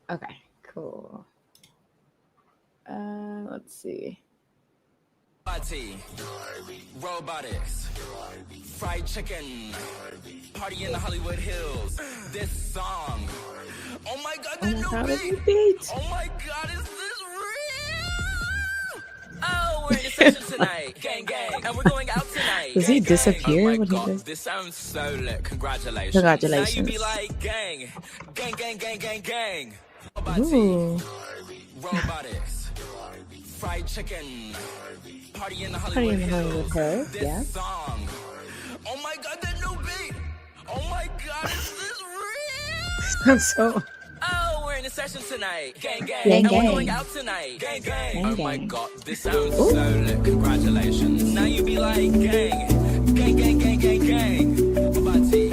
Okay, cool. Let's see. Robotics, fried chicken, party in the Hollywood Hills. This song. Oh my god, that new beat! Oh my god, is this real? Oh, we're in a session tonight. Gang, gang. And we're going out tonight. Does he Gang, gang. disappear Oh my when he god, does? this sounds so lit. Congratulations. Now you be Congratulations. like, gang. Gang, gang, gang, gang, gang. Ooh. Robotics, fried chicken, party in the Party Hollywood in the Hollywood Hills. Hills, This yeah. song. Oh my god, that new beat! Oh my god, is this real? So Oh, we're in a session tonight. Gang, gang. Gang, And we're gang. going out tonight. Gang, gang. Gang, Oh my gang. god, this sounds Ooh. so lit. Congratulations. Now you be like, gang. Gang, gang, gang, gang, gang. Bobati.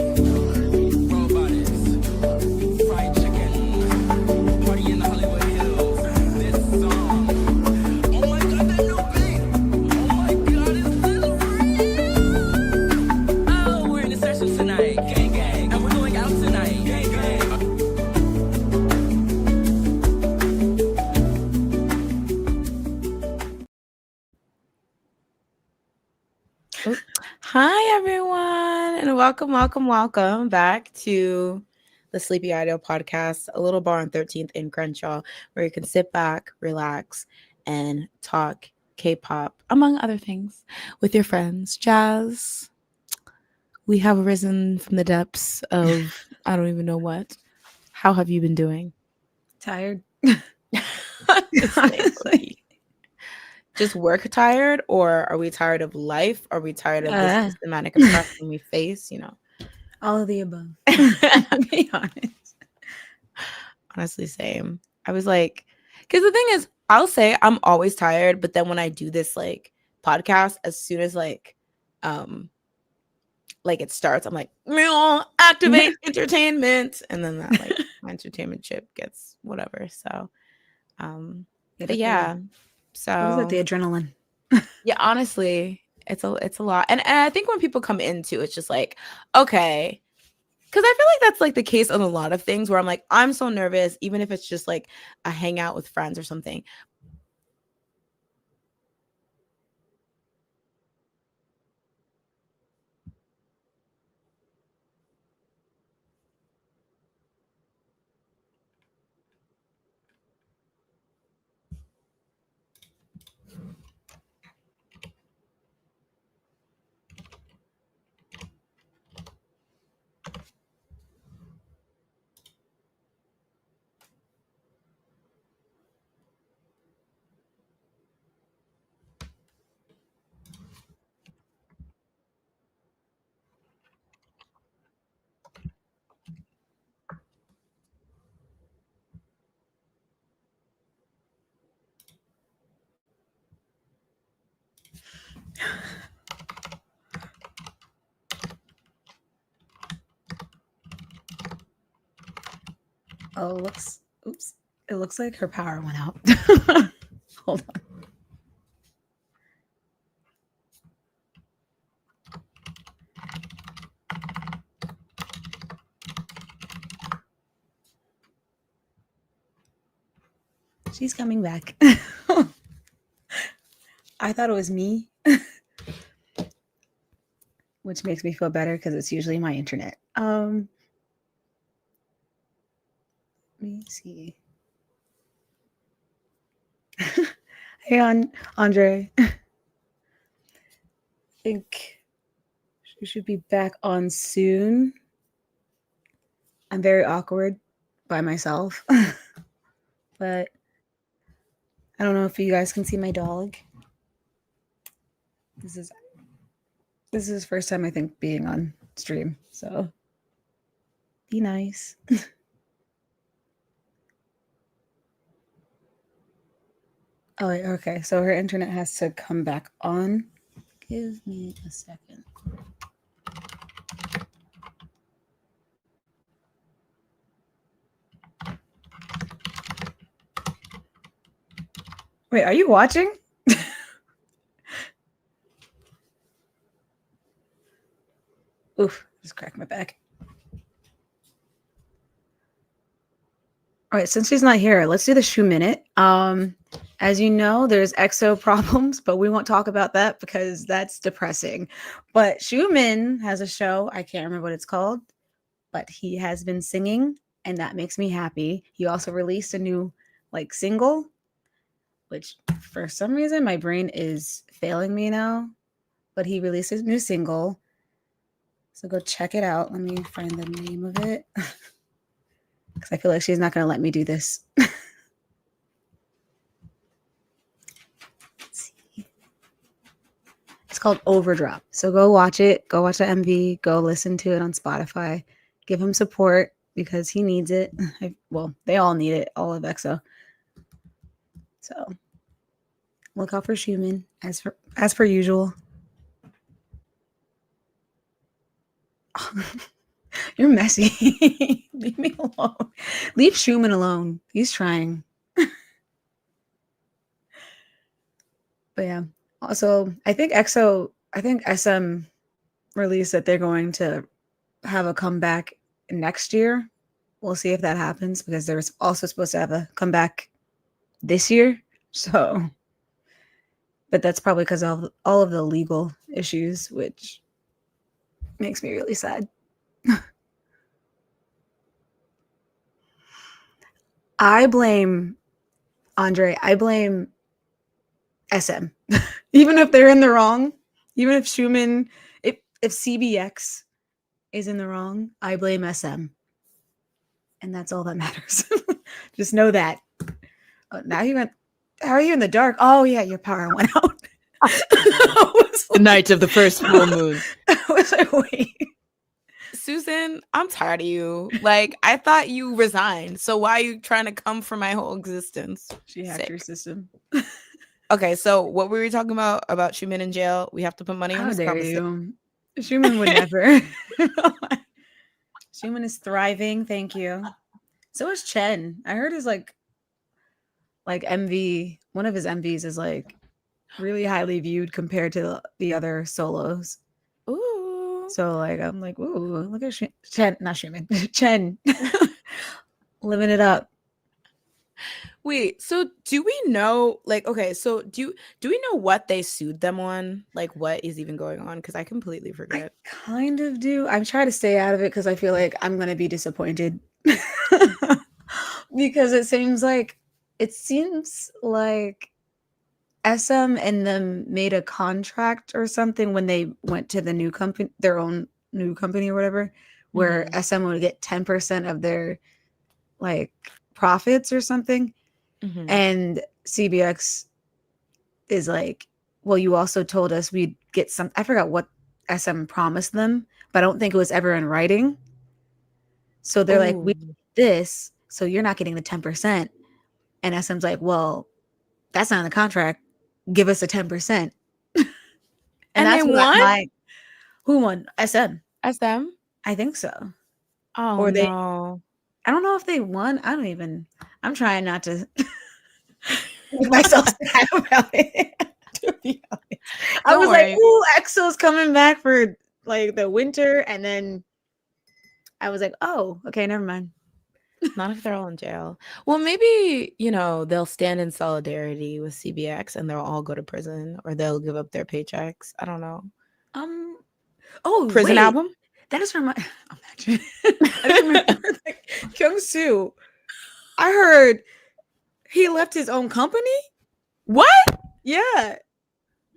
Robotics. Fried chicken. Party in the Hollywood Hills. This song. Oh my god, that new beat! Oh my god, is this real? Oh, we're in a session tonight. Gang, gang. And we're going out tonight. Gang, gang. Hi, everyone, and welcome back to the Sleepy Idol podcast, a little bar on 13th in Crenshaw, where you can sit back, relax, and talk K-pop, among other things, with your friends. Jazz, we have risen from the depths of I don't even know what. How have you been doing? Tired. Honestly. Just work tired, or are we tired of life? Are we tired of the systematic oppression we face? All of the above. To be honest. Honestly, same. I was like, because the thing is, I'll say I'm always tired, but then when I do this like podcast, as soon as like it starts, I'm like, meow, activate entertainment, and then that like my entertainment chip gets whatever. So, but yeah. So What is it? The adrenaline. Yeah, honestly, it's a lot. And I think when people come into it's just like, okay, because I feel like that's like the case on a lot of things where I'm like, I'm so nervous, even if it's just like a hangout with friends or something. Oh, oops. It looks like her power went out. Hold on. She's coming back. I thought it was me, which makes me feel better because it's usually my internet. Let me see. Hey, Andre. I think she should be back on soon. I'm very awkward by myself, but I don't know if you guys can see my dog. This is his first time, I think, being on stream, so be nice. Oh, wait, okay. So her internet has to come back on. Give me a second. Wait, are you watching? Oof, just cracked my back. All right, since she's not here, let's do the Shoe Minute. As you know, there's EXO problems, but we won't talk about that because that's depressing. But Schumann has a show. I can't remember what it's called, but he has been singing, and that makes me happy. He also released a new single, which for some reason my brain is failing me now. But he released his new single, so go check it out. Let me find the name of it because I feel like she's not going to let me do this. It's called Overdrop. So go watch it. Go watch the MV. Go listen to it on Spotify. Give him support because he needs it. Well, they all need it. All of EXO. So look out for Schumann as per usual. You're messy. Leave me alone. Leave Schumann alone. He's trying. But yeah. Also, I think SM released that they're going to have a comeback next year. We'll see if that happens because they're also supposed to have a comeback this year. So, but that's probably because of all of the legal issues, which makes me really sad. I blame Andre. I blame SM. Even if they're in the wrong, even if Schumann, if CBX is in the wrong, I blame SM. And that's all that matters. Just know that. Oh, now you went, how are you in the dark? Oh, yeah, your power went out. The night of the first full moon. I was like, wait. Susan, I'm tired of you. Like, I thought you resigned. So why are you trying to come for my whole existence? She hacked your system. Okay, so what were we talking about Schumann in jail? We have to put money on this conversation. Schumann would never. Schumann is thriving. Thank you. So is Chen. I heard his like MV. One of his MVs is like really highly viewed compared to the other solos. Ooh. So like I'm like, ooh, look at Chen, not Schumann, Chen, living it up. Wait, so do we know, like, okay, so do we know what they sued them on? Like, what is even going on? Because I completely forget. I kind of do. I'm trying to stay out of it because I feel like I'm going to be disappointed. Because it seems like SM and them made a contract or something when they went to the new company, their own new company or whatever, where SM would get 10% of their like profits or something. And CBX is like, well, you also told us we'd get some, I forgot what SM promised them, but I don't think it was ever in writing. So they're like, we did this, so you're not getting the 10%. And SM's like, well, that's not in the contract. Give us a 10%. And that's they won? Who won? SM. SM? I think so. Oh, or they, no. I don't know if they won. I'm trying not to make myself sad about it. To be honest. I was like, ooh, EXO's coming back for like the winter. And then I was like, oh, okay, never mind. Not if they're all in jail. Well, maybe, they'll stand in solidarity with CBX and they'll all go to prison or they'll give up their paychecks. I don't know. Oh, prison wait. album? That is from imagine. I didn't remember like Kyung-soo. I heard he left his own company. What? Yeah.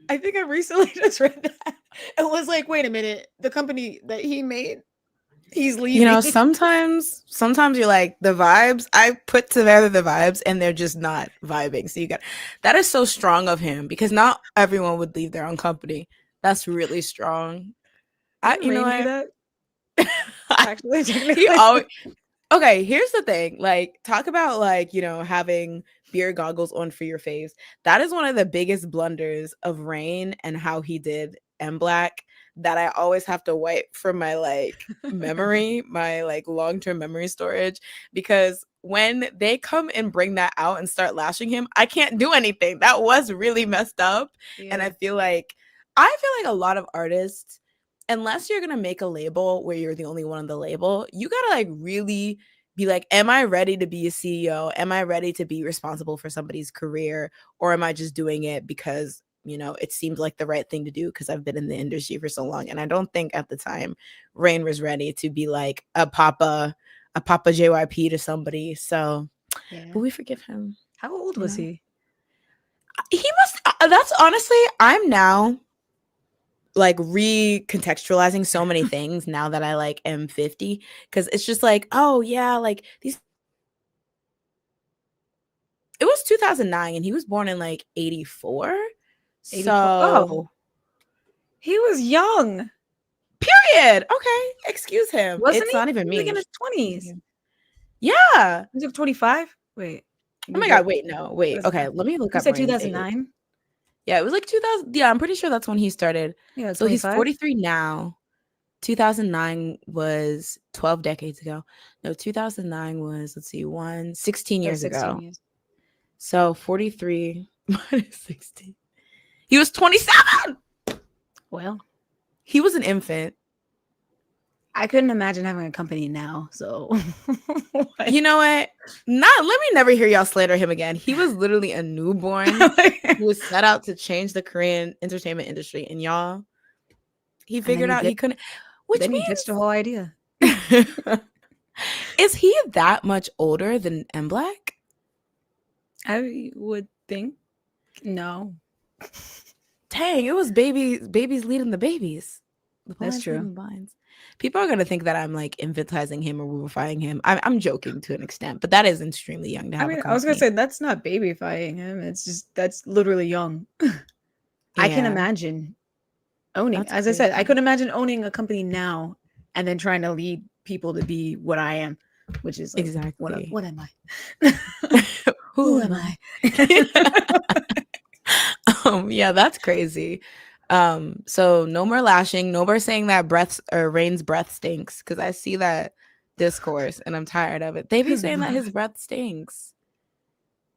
I think I recently just read that. It was like, wait a minute, the company that he made, he's leaving. Sometimes you're like, the vibes, I put together the vibes and they're just not vibing. So that is so strong of him because not everyone would leave their own company. That's really strong. Do that? Actually, he always, okay, here's the thing. Like, talk about like, having beer goggles on for your face. That is one of the biggest blunders of Rain and how he did M Black that I always have to wipe from my like memory, my like long-term memory storage, because when they come and bring that out and start lashing him, I can't do anything. That was really messed up. Yeah. And I feel like a lot of artists, unless you're going to make a label where you're the only one on the label, you got to like really be like, am I ready to be a CEO? Am I ready to be responsible for somebody's career? Or am I just doing it because, you know, it seems like the right thing to do because I've been in the industry for so long? And I don't think at the time Rain was ready to be like a Papa JYP to somebody. So, but we forgive him. How old was he? He must, that's honestly, I'm now like recontextualizing so many things now that I like am 50, because it's just like, oh yeah, like these, it was 2009 and he was born in like 84. 84. So Oh, he was young. period. Okay, excuse him. Wasn't It's he? not even He was like me. in his 20s. Yeah. He was like 25. Wait. Oh my god, wait, no. Wait. Okay, let me look You up said Rain's age. 2009? Yeah, it was like 2000. Yeah, I'm pretty sure that's when he started. Yeah, So he's 25. 43 now. 2009 was 12 decades ago. No, 2009 was, let's see, 16 Oh, years 16 ago. years. So 43 minus 16. He was 27. Well, He was an infant. I couldn't imagine having a company now. So, You know what? Let me never hear y'all slander him again. He was literally a newborn who was set out to change the Korean entertainment industry. And y'all, he figured out he couldn't. Which then he means ditched the whole idea. is he that much older than M Black? I would think no. Dang, it was babies leading the babies. The That's blinds true. leading the blinds. People are gonna think that I'm like infantizing him or woofying him. I'm joking to an extent, but that is extremely young to have. I mean, I was gonna say that's not babyifying him. It's just that's literally young. I can imagine owning. That's as I said, I could imagine owning a company now and then trying to lead people to be what I am, which is like, exactly. What am I? Who am I? Yeah, that's crazy. So no more lashing, no more saying that Rain's breath stinks, because I see that discourse and I'm tired of it. They be saying that his breath stinks.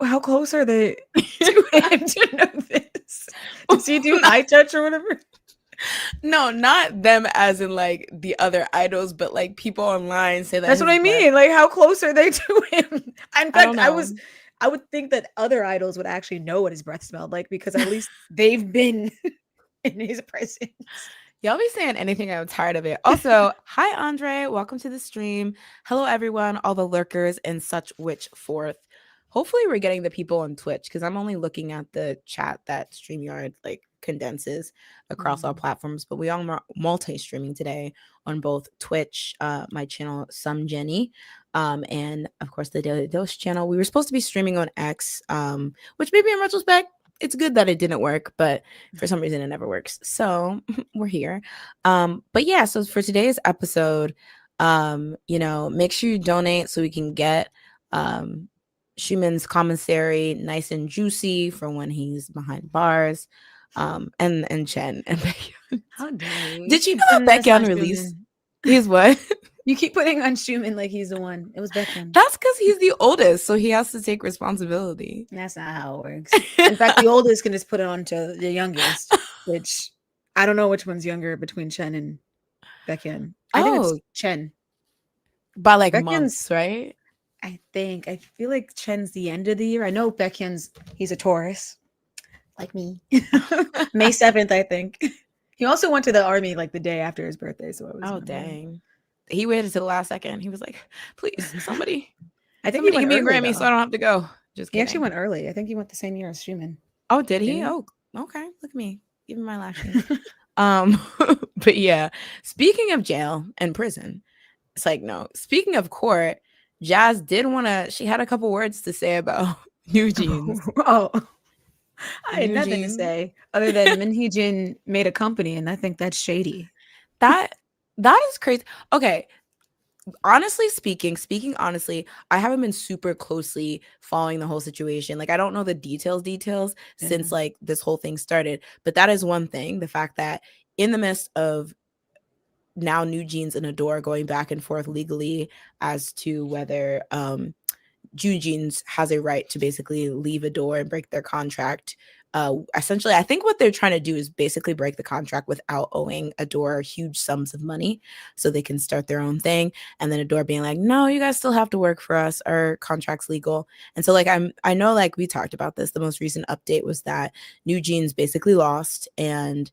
How close are they to him to know this? Does he do eye touch or whatever? No, not them as in like the other idols, but like people online say that. That's what I mean. Like, how close are they to him? In fact, I would think that other idols would actually know what his breath smelled like, because at least they've been in his presence. Y'all be saying anything. I'm tired of it. Also, hi Andre, welcome to the stream. Hello everyone, all the lurkers and such which forth. Hopefully we're getting the people on Twitch, because I'm only looking at the chat that StreamYard like condenses across all platforms, but we are multi-streaming today on both Twitch, my channel Some Jenny, and of course the Daily Dose channel. We were supposed to be streaming on X, which maybe in retrospect it's good that it didn't work, but for some reason it never works. So we're here. But yeah, so for today's episode, make sure you donate so we can get Schumann's commissary nice and juicy for when he's behind bars. And Chen and Baekhyun. How dare you? Did you know that Baekhyun released his what? You keep putting on Schumann like he's the one. It was Baekhyun. That's because he's the oldest, so he has to take responsibility. That's not how it works. In fact, the oldest can just put it on to the youngest, which I don't know which one's younger between Chen and Baekhyun. I think it's Chen. By like months, right? I feel like Chen's the end of the year. I know he's a Taurus, like me. May 7th, I think. He also went to the army like the day after his birthday. So it was dang. He waited to the last second. He was like, please, somebody. I think somebody give me a Grammy so I don't have to go. Just kidding. He actually went early. I think he went the same year as Schumann. Oh, did he? Oh, okay. Look at me. Give me my lashing. But yeah, speaking of jail and prison, it's like, no, speaking of court, Jazz she had a couple words to say about New Jeans. I had nothing to say other than Min Hee-jin made a company, and I think that's shady. That is crazy. Okay. Speaking honestly, I haven't been super closely following the whole situation. Like, I don't know the details since like this whole thing started. But that is one thing, the fact that in the midst of now New Jeans and Adore going back and forth legally as to whether Jeans has a right to basically leave Adore and break their contract essentially, I think what they're trying to do is basically break the contract without owing Adore huge sums of money so they can start their own thing. And then Adore being like, no, you guys still have to work for us. Our contract's legal. And so, like, I know, like, we talked about this. The most recent update was that New Jeans basically lost, and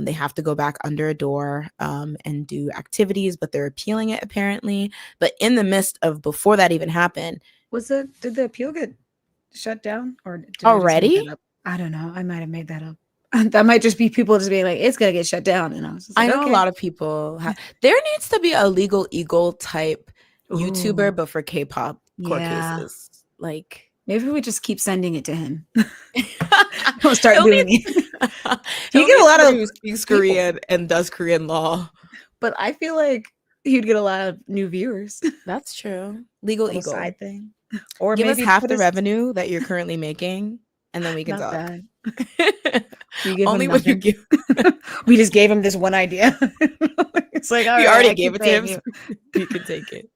they have to go back under Adore and do activities, but they're appealing it apparently. But in the midst of before that even happened, did the appeal get shut down, or did already? I just make that up? I don't know. I might have made that up. That might just be people just being like, it's gonna get shut down, and I was just like, I know okay. a lot of people there needs to be a Legal Eagle type YouTuber, Ooh. but for K-pop court Yeah. cases. Like, Maybe we just keep sending it to him. We'll start he'll doing need, it. he'll get a need lot somebody of who speaks people. Korean and does Korean law. But I feel like he'd get a lot of new viewers. That's true. Legal Little Eagle. side thing. Or Give us maybe half put the us revenue that you're currently making, and then we can not talk. bad. We give Only him when you nothing. give. We just gave him this one idea. It's like, all We right, already I gave keep it to paying him, you. so you can take it.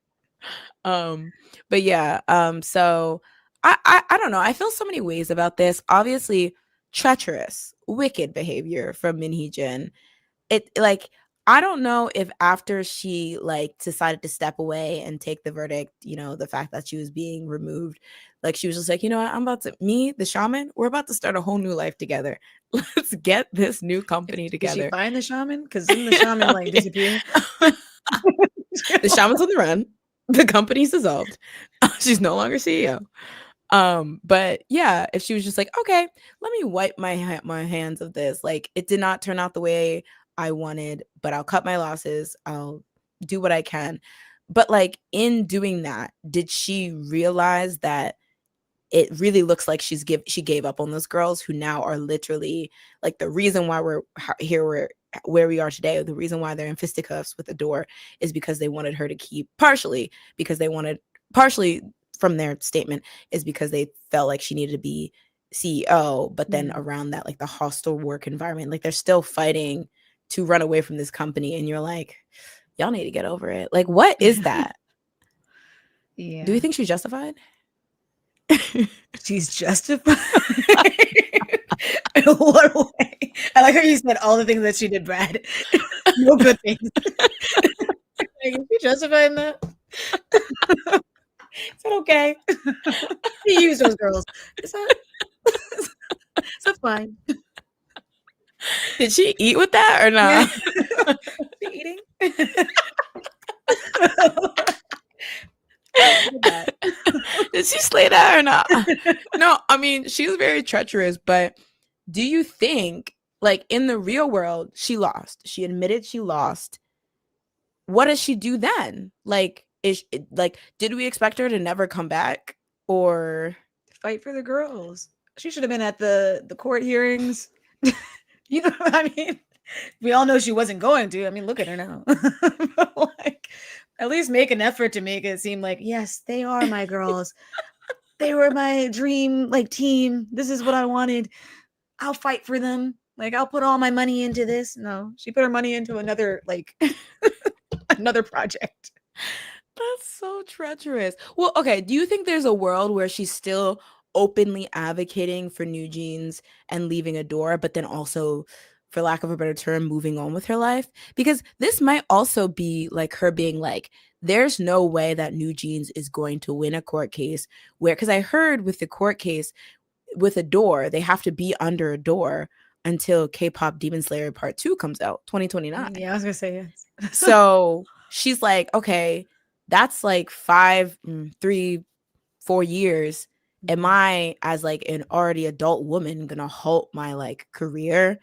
But yeah, so I don't know. I feel so many ways about this. Obviously, treacherous, wicked behavior from Min Hee Jin. It like I don't know if after she like decided to step away and take the verdict, you know, the fact that she was being removed, like she was just like, you know what, I'm about to me, the shaman, we're about to start a whole new life together. Let's get this new company Did she together. find the shaman? Because didn't the shaman like disappear? The shaman's on the run. The company's dissolved. She's no longer CEO. But yeah, if she was just like, okay, let me wipe my hands of this. Like, it did not turn out the way I wanted, but I'll cut my losses. I'll do what I can. But like in doing that, did she realize that it really looks like she gave up on those girls who now are literally like the reason why we're here, we're where we are today, the reason why they're in fisticuffs with Adore is because they wanted her to keep partially from their statement is because they felt like she needed to be CEO, but then around that, like the hostile work environment, like they're still fighting to run away from this company, and you're like, y'all need to get over it. Like, what is that? Yeah. Do we think she's justified? She's justified. In what way? I like how you said all the things that she did bad. No good things. Like, is she justified in that? Is that okay? He used those girls. Is that fine? Did she eat with that or not? Yeah. She eating? Did she slay that or not? No, I mean, she was very treacherous, but do you think, like, in the real world, she lost? She admitted she lost. What does she do then? Like, did we expect her to never come back? Or fight for the girls? She should have been at the court hearings. You know what I mean? We all know she wasn't going to. I mean, look at her now. Like, at least make an effort to make it seem like, yes, they are my girls. They were my dream, like, team. This is what I wanted. I'll fight for them. Like, I'll put all my money into this. No, she put her money into another, like, another project. that's so treacherous. Well, okay, do you think there's a world where she's still openly advocating for New Jeans and leaving Adore, but then also, for lack of a better term, moving on with her life? Because this might also be like her being like, there's no way that New Jeans is going to win a court case where, because I heard with the court case with Adore, they have to be under Adore until K-pop Demon Slayer Part 2 comes out, 2029. Yeah, I was gonna say yes. So she's like, okay, that's like 3, 4 years. Am I, as like an already adult woman, gonna halt my like career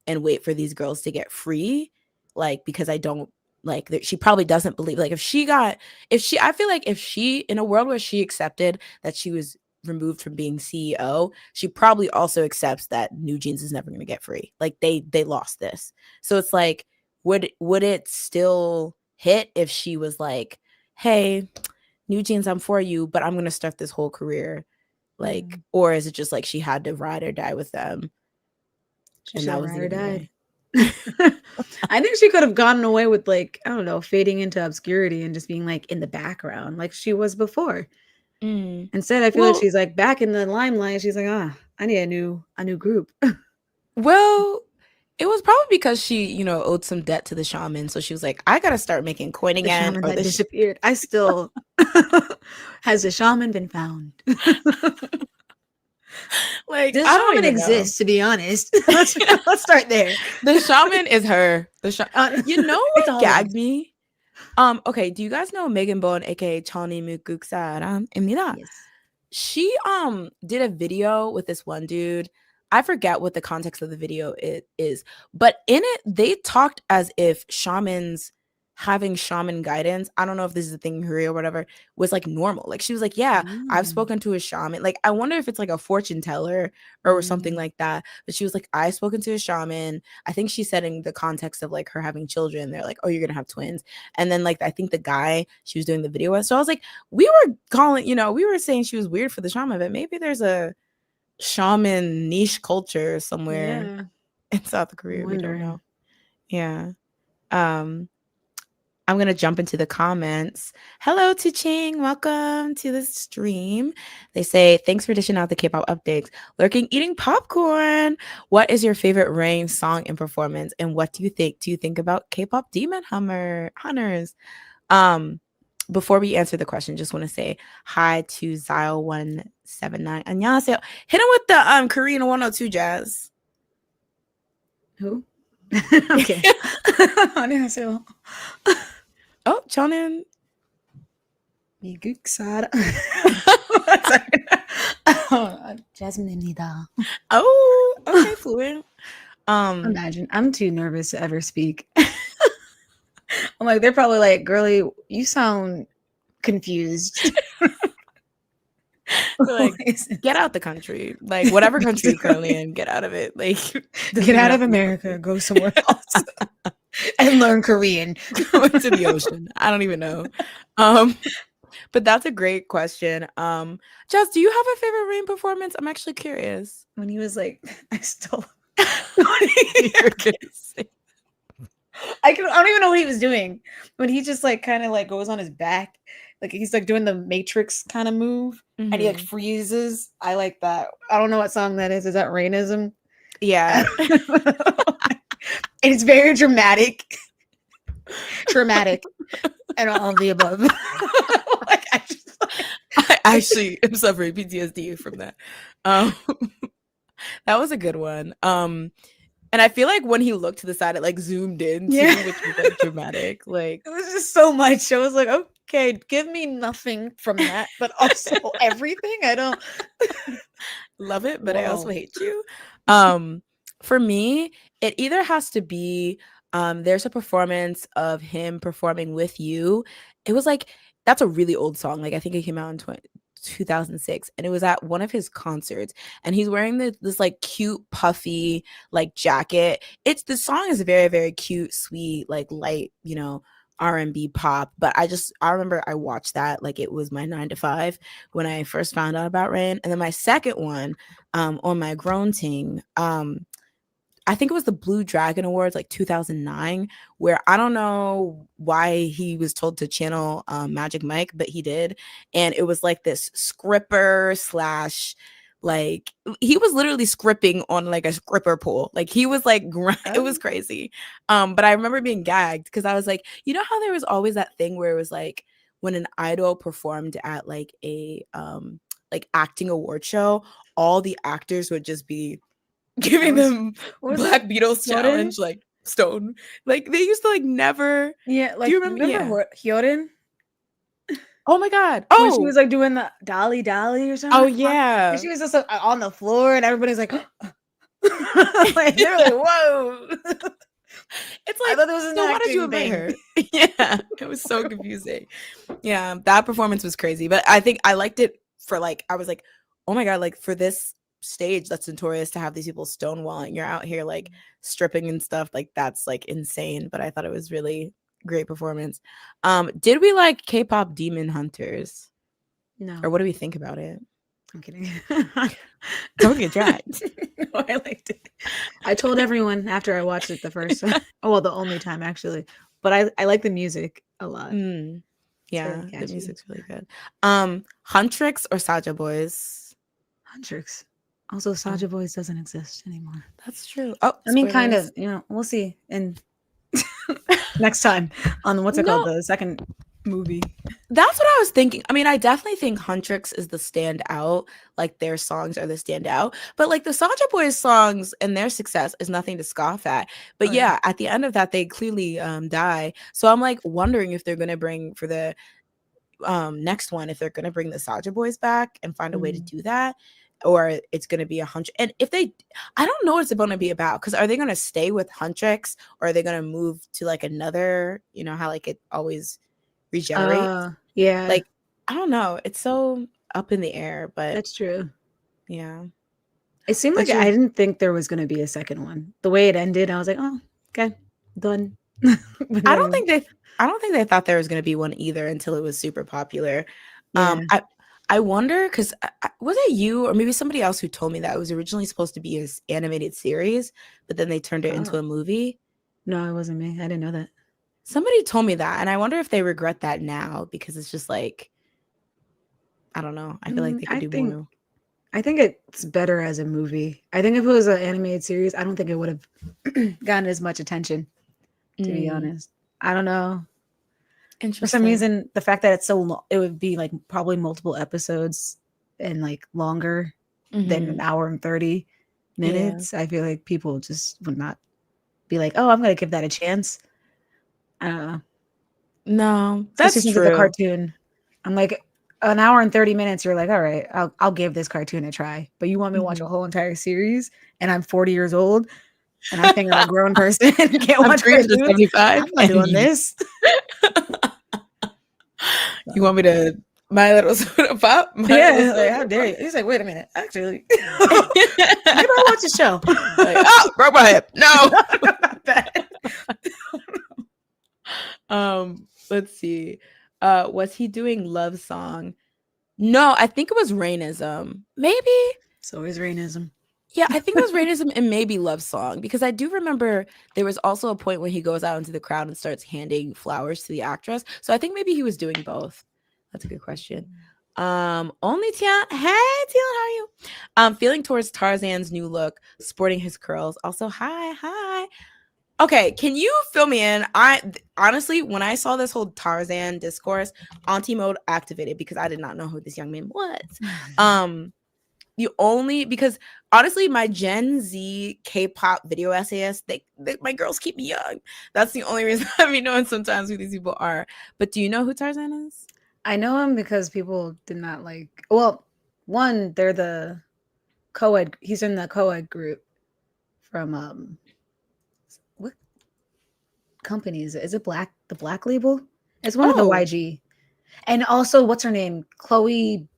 and wait for these girls to get free? Like, because I don't like that. She probably doesn't believe, like, I feel like if she, in a world where she accepted that she was removed from being CEO, she probably also accepts that New Jeans is never going to get free. Like, they lost this. So it's like, would it still hit if she was like, hey, New Jeans, I'm for you, but I'm going to start this whole career? Like, or is it just like she had to ride or die with them? And that was the only way. I think she could have gotten away with, like, I don't know, fading into obscurity and just being like in the background like she was before. Instead, I feel like she's like back in the limelight. She's like, I need a new group. Well, it was probably because she, owed some debt to the shaman. So she was like, I gotta start making coin The again, shaman or that this. disappeared. I still has the shaman been found? Like, Does I don't shaman even know. exist? To be honest, let's start there. The shaman is her. You know It's what all of us. gagged me? Okay, do you guys know Megan Bone, aka Chani Mukuksaram입니다? Yes. She did a video with this one dude. I forget what the context of the video it is, but in it they talked as if shamans having shaman guidance, I don't know if this is a thing in Korea or whatever, was like normal. Like she was like, yeah, I've Mm. spoken to a shaman. Like I wonder if it's like a fortune teller or something Mm. like that. But she was like, I've spoken to a shaman. I think she said in the context of like her having children, they're like, oh, you're gonna have twins. And then like I think the guy she was doing the video with. So I was like, we were calling, we were saying she was weird for the shaman, but maybe there's a shaman niche culture somewhere Yeah. in South I'm Korea. We don't wondering. know. Yeah. Um, I'm gonna jump into the comments. Hello to Ching, welcome to the stream. They say, thanks for dishing out the K-pop updates. Lurking eating popcorn. What is your favorite Rain song and performance? And what do you think? Do you think about K-pop demon hunters? Um, before we answer the question, just want to say hi to Zyle179. 안녕하세요. Hit him with the Korean 102 jazz. Who? Okay. 안녕하세요. Oh, Chonin. 미국사람. Jasmine입니다. Oh, okay, fluent. Imagine, I'm too nervous to ever speak. I'm like, they're probably like, girly, you sound confused. Like, get out the country. Like, whatever country you're currently in, get out of it. Like, get out of America, go somewhere else, and learn Korean. Go into the ocean. I don't even know. But that's a great question. Jess, do you have a favorite Rain performance? I'm actually curious. When he was like, I stole. I don't even know what he was doing, but he just like kind of like goes on his back, like he's like doing the Matrix kind of move, and he like freezes. I like that. I don't know what song that is. Is that Rainism? Yeah. It's very dramatic, and all of the above. Like, I actually am suffering PTSD from that. That was a good one. And I feel like when he looked to the side, it like zoomed in too, which was like dramatic. Like it was just so much. I was like, okay, give me nothing from that, but also everything. I don't love it, but I also hate you. For me, it either has to be there's a performance of him performing with you. It was like that's a really old song. Like I think it came out in 2006, and it was at one of his concerts, and he's wearing this like cute puffy like jacket. The song is very, very cute, sweet, like light, R&B pop. But I remember I watched that like it was my 9 to 5 when I first found out about Rain. And then my second one on my grown ting, I think it was the Blue Dragon Awards, like 2009, where I don't know why he was told to channel Magic Mike, but he did. And it was like this scripper slash, like, he was literally scripping on like a scripper pool. Like he was like, it was crazy. But I remember being gagged because I was like, you know how there was always that thing where it was like when an idol performed at like a like acting award show, all the actors would just be giving them Black Beatles challenge, like stone. Like they used to like never. Yeah, like do you remember? Hyorin? Oh my god! When she was like doing the dolly or something. Oh yeah, and she was just on the floor, and everybody's like, like they're like, whoa. It's like, I thought it was so why did you invite her? Yeah, it was so confusing. Yeah, that performance was crazy, but I think I liked it for like I was like, oh my god, like for this stage that's notorious to have these people stonewalling, you're out here like stripping and stuff, like that's like insane. But I thought it was really great performance. Did we like K-pop demon hunters? No. Or what do we think about it? I'm kidding. Don't get dragged. No, I liked it. I told everyone after I watched it the first time. Oh, well, the only time actually. But I like the music a lot. Yeah, the music's really good. Huntrix or Saja Boys? Huntrix. Also, Saja Boys doesn't exist anymore. That's true. Oh, I mean, kind of. spoilers. You know, we'll see. And next time on what's it called, No, the second movie. that's what I was thinking. I mean, I definitely think Huntrix is the standout. Like their songs are the standout. But like the Saja Boys songs and their success is nothing to scoff at. But Oh, yeah, at the end of that, they clearly die. So I'm like wondering if they're gonna bring for the next one, if they're gonna bring the Saja Boys back and find a way to do that. Or it's going to be 100. And if they, I don't know what it's going to be about. Because are they going to stay with Huntrix or are they going to move to like another, you know, how like it always regenerates? Yeah. Like, I don't know. It's so up in the air, but That's true. yeah. It seemed like I didn't think there was going to be a second one. The way it ended, I was like, oh, okay, done. I don't think they thought there was going to be one either until it was super popular. Yeah. I wonder because was it you or maybe somebody else who told me that it was originally supposed to be an animated series, but then they turned it into a movie? No, it wasn't me. I didn't know that. Somebody told me that, and I wonder if they regret that now because it's just like, I don't know. I feel like they could do more. I think it's better as a movie. I think if it was an animated series, I don't think it would have gotten as much attention, to be honest. I don't know. For some reason, the fact that it's so long, it would be like probably multiple episodes and like longer than an hour and 30 minutes. Yeah. I feel like people just would not be like, oh, I'm going to give that a chance. I don't know. No, that's true. It's a cartoon. I'm like, an hour and 30 minutes, you're like, all right, I'll give this cartoon a try. But you want me to watch a whole entire series and I'm 40 years old and I think I'm a grown person and can't watch cartoons? 75. I'm not doing this. You want me to My Little Soda Pop? How dare you? He's like, wait a minute. Actually, maybe I'll watch the show. Like, oh, broke my hip. No. Let's see. Was he doing Love Song? No, I think it was Rainism. Maybe. So is Rainism. Yeah, I think it was Rainism and maybe Love Song because I do remember there was also a point when he goes out into the crowd and starts handing flowers to the actress. So I think maybe he was doing both. That's a good question. Only Tian. Hey, Tian, how are you? Feeling towards Tarzan's new look, sporting his curls. Also, hi. Okay, can you fill me in? I honestly, when I saw this whole Tarzan discourse, Auntie mode activated because I did not know who this young man was. Because honestly, my Gen Z K-pop video essayists, they my girls keep me young. That's the only reason I've been knowing sometimes who these people are. But do you know who Tarzan is? I know him because people did not like. Well, one, they're the co-ed. He's in the co-ed group from what company is it? Is it the Black Label? It's one of the YG. And also, what's her name? Chloe,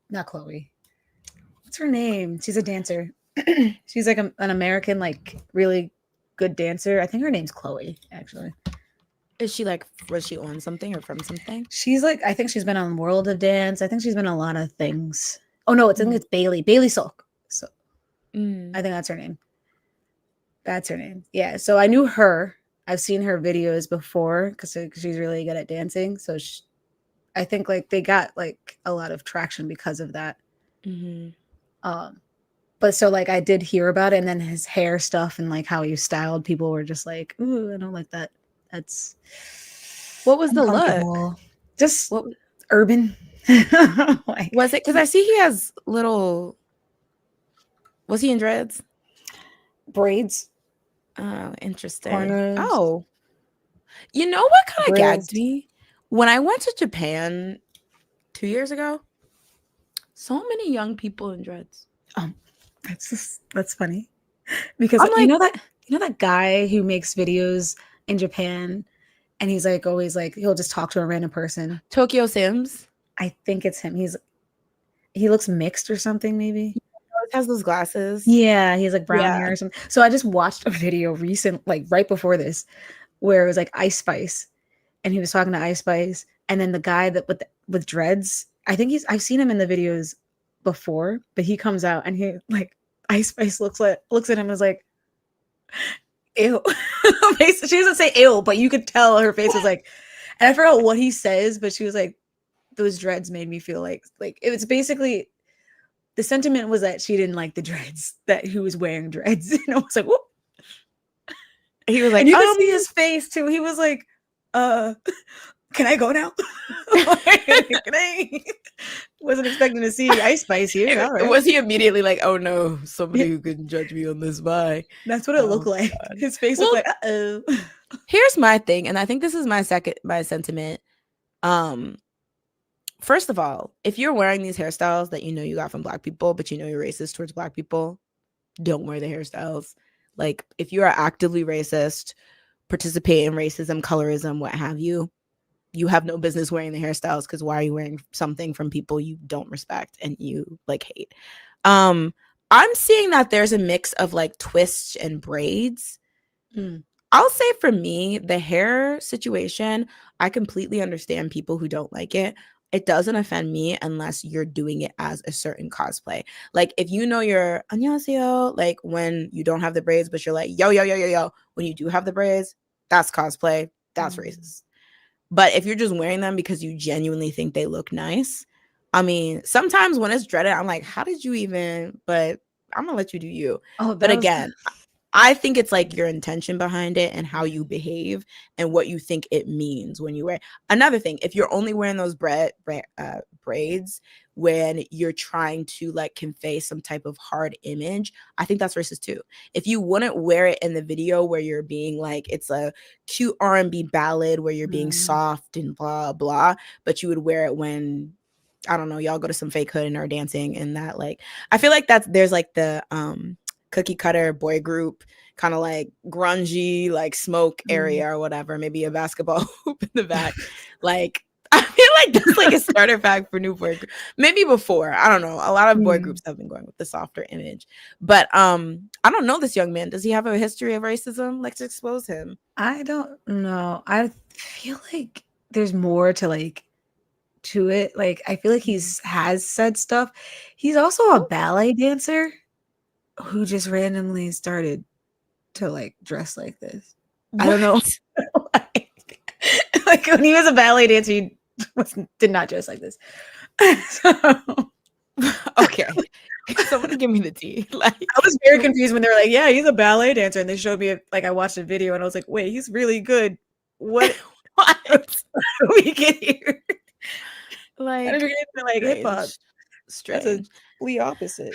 not Chloe. What's her name? She's a dancer. She's like an American, like really good dancer. I think her name's Chloe, actually. Is she like, was she on something or from something? She's like, I think she's been on World of Dance. I think she's been on a lot of things. Oh no, I think it's Bailey Silk. So I think that's her name. That's her name. Yeah. So I knew her. I've seen her videos before because she's really good at dancing. So I think like they got like a lot of traction because of that. But so like I did hear about it, and then his hair stuff and like how he styled, people were just like, ooh, I don't like that. That's what was the look? Just what urban. Like, was it because I see he has little, was he in dreads? Braids. Oh, interesting. Corners. Oh, you know what kind of gagged me? When I went to Japan 2 years ago, so many young people in dreads. That's funny because like, you know that guy who makes videos in Japan, and he's like always like he'll just talk to a random person. Tokyo Sims. I think it's him. He looks mixed or something maybe. He has those glasses. Yeah, he's like brown hair or something. So I just watched a video like right before this, where it was like Ice Spice, and he was talking to Ice Spice, and then the guy that with dreads. I think I've seen him in the videos before, but he comes out and he like Ice Spice looks at him and is like, ew. She doesn't say ew, but you could tell her face was like, and I forgot what he says, but she was like, those dreads made me feel like it was basically the sentiment was that she didn't like the dreads, that he was wearing dreads. And I was like, whoop. He was And like, you could see his face too. He was like, can I go now? Can I? Wasn't expecting to see Ice Spice here. All right. Was he immediately like, oh no, somebody who can judge me on this bye? That's what it looked Oh, like. God. His face Well, looked like, uh-oh. here's my thing, and I think this is my sentiment. First of all, if you're wearing these hairstyles that you know you got from Black people, but you know you're racist towards Black people, don't wear the hairstyles. Like, if you are actively racist, participate in racism, colorism, what have you have no business wearing the hairstyles, because why are you wearing something from people you don't respect and you like hate? I'm seeing that there's a mix of like twists and braids. I'll say for me, the hair situation, I completely understand people who don't like it. It doesn't offend me unless you're doing it as a certain cosplay. Like, if you know you're annyeonghaseyo, like when you don't have the braids, but you're like, yo, yo, yo, yo, yo, when you do have the braids, that's cosplay. That's racist. But if you're just wearing them because you genuinely think they look nice, I mean, sometimes when it's dreaded, I'm like, how did you even? But I'm going to let you do you. Oh, But again, I think it's like your intention behind it and how you behave and what you think it means when you wear. Another thing, if you're only wearing those braids when you're trying to like convey some type of hard image, I think that's racist too. If you wouldn't wear it in the video where you're being like, it's a cute R&B ballad where you're being soft and blah blah, but you would wear it when, I don't know, y'all go to some fake hood and are dancing, and that, like, I feel like there's like the cookie cutter boy group kind of like grungy like smoke area or whatever, maybe a basketball hoop in the back. Like, I feel like that's like a starter pack for new boy group. Maybe before, I don't know, a lot of boy groups have been going with the softer image, but I don't know this young man. Does he have a history of racism? Let's expose him. I don't know. I feel like there's more to like to it. Like, I feel like has said stuff. He's also a ballet dancer who just randomly started to like dress like this. What? I don't know. Like, when he was a ballet dancer, he did not dress like this. So, okay. Somebody give me the tea. Like, I was very confused when they were like, "Yeah, he's a ballet dancer," and they showed me like I watched a video and I was like, "Wait, he's really good. What? What? How do we get here? Like, how did we get into like hip hop? Strange. That's a complete opposite."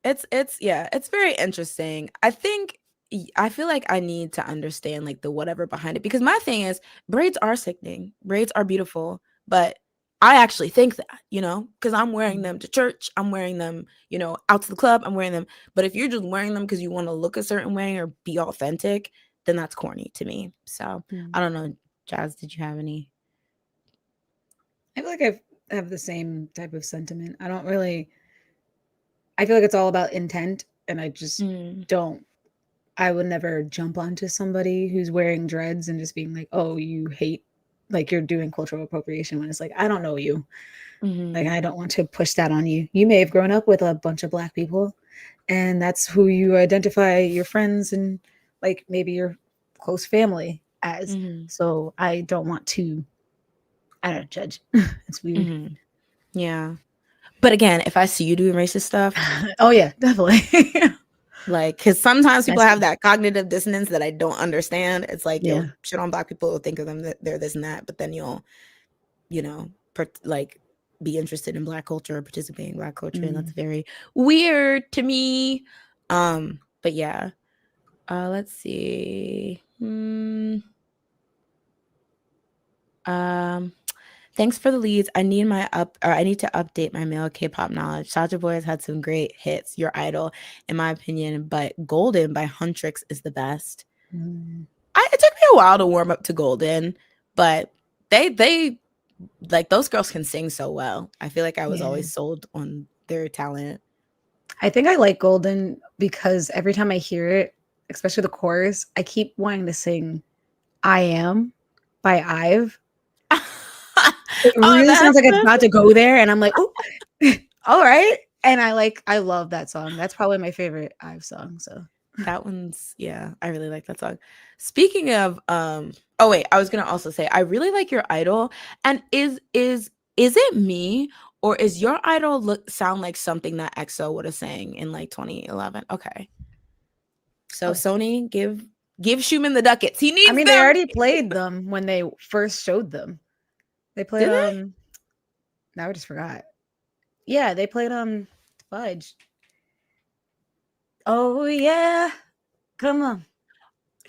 It's very interesting. I feel like I need to understand like the whatever behind it, because my thing is, braids are sickening. Braids are beautiful, but I actually think that, because I'm wearing them to church, I'm wearing them, out to the club, I'm wearing them. But if you're just wearing them because you want to look a certain way or be authentic, then that's corny to me. So I don't know. Jazz, did you have any? I feel like I have the same type of sentiment. I feel like it's all about intent, and I just don't. I would never jump onto somebody who's wearing dreads and just being like, "Oh, you hate," like you're doing cultural appropriation, when it's like, I don't know you. Like, I don't want to push that on you. You may have grown up with a bunch of Black people, and that's who you identify your friends and like maybe your close family as. So I don't want to, I don't judge. It's weird. Yeah. But again, if I see you doing racist stuff, oh yeah, definitely. like, because sometimes people have that cognitive dissonance that I don't understand. It's like, you'll shit on Black people, think of them that they're this and that, but then you'll, like, be interested in Black culture or participate in Black culture, and that's very weird to me. But yeah, let's see. Thanks for the leads. I need to update my male K-pop knowledge. Soulja Boy has had some great hits. Your idol, in my opinion, but Golden by Huntrix is the best. It took me a while to warm up to Golden, but they like, those girls can sing so well. I feel like I was always sold on their talent. I think I like Golden because every time I hear it, especially the chorus, I keep wanting to sing "I Am" by IVE. It really sounds like it's about to go there, and I'm like, "Oh, all right." And I love that song. That's probably my favorite IVE song. So that one's, I really like that song. Speaking of, oh wait, I was gonna also say I really like Your Idol. And is it me, Or is your idol sound like something that EXO would have sang in like 2011? Okay. So Sony, give Schumann the ducats. He needs them. They already played them when they first showed them. They played now I just forgot. Yeah, they played Fudge. Oh yeah. Come on.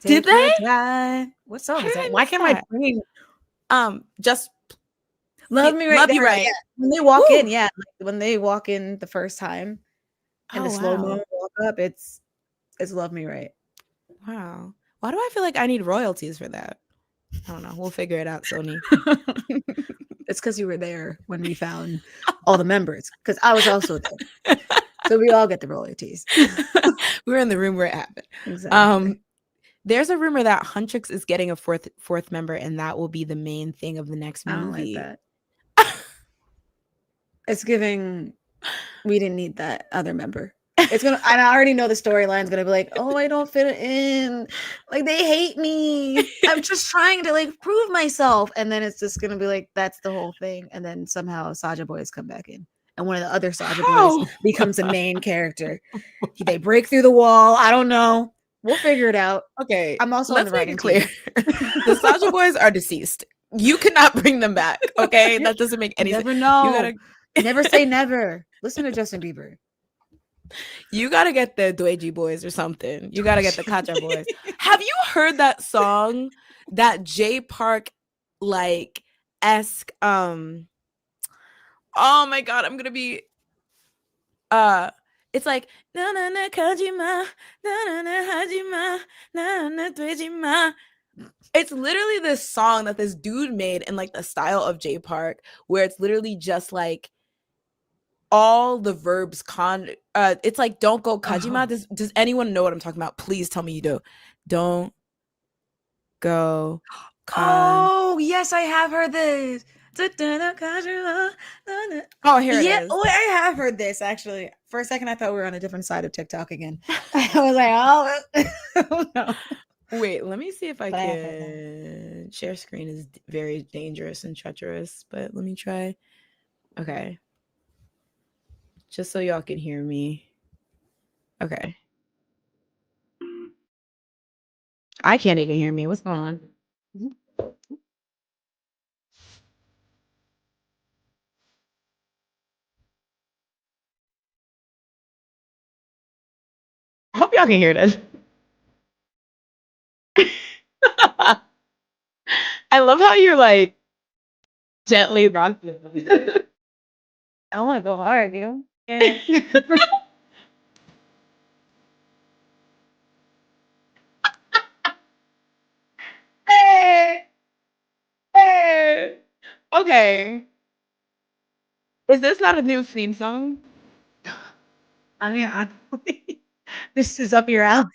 Did they? Time. What song is that? Why can't I bring just Love Me Right Love There? You Right. Yeah. When they walk in, yeah. When they walk in the first time and the slow-mo walk up, it's Love Me Right. Wow. Why do I feel like I need royalties for that? I don't know. We'll figure it out, Sony. It's because you were there when we found all the members, because I was also there. So we all get the royalties. We were in the room where it happened. Exactly. There's a rumor that Huntrix is getting a fourth member, and that will be the main thing of the next movie. I don't like that. It's giving, we didn't need that other member. It's gonna, and I already know the storyline's gonna be like, oh, I don't fit in. Like, they hate me. I'm just trying to like prove myself. And then it's just gonna be like, that's the whole thing. And then somehow Saja Boys come back in. And one of the other Saja Boys becomes a main character. They break through the wall. I don't know. We'll figure it out. Okay. I'm also on the writing clear. The Saja Boys are deceased. You cannot bring them back. Okay. That doesn't make any sense. Never know. You gotta never say never. Listen to Justin Bieber. You gotta get the Dweji Boys or something. You gotta get the Kacha Boys. Have you heard that song, that J Park like esque? Oh my god, I'm gonna be. It's like na na na Kajima, na na na Hajima, na na Dwejima. It's literally this song that this dude made in like the style of J Park, where it's literally just like all the verbs it's like don't go Kajima. Does anyone know what I'm talking about? Please tell me you do. Don't go Oh yes, I have heard this. Oh, here it is. Oh, I have heard this actually. For a second I thought we were on a different side of TikTok again. I was like, oh no. Wait, let me see if I can. Share screen is very dangerous and treacherous, but let me try. Okay. Just so y'all can hear me. Okay. I can't even hear me. What's going on? I hope y'all can hear this. I love how you're like gently rocking. I want to go hard, you. Yeah. Hey. Okay. Is this not a new theme song? I mean, honestly, this is up your alley.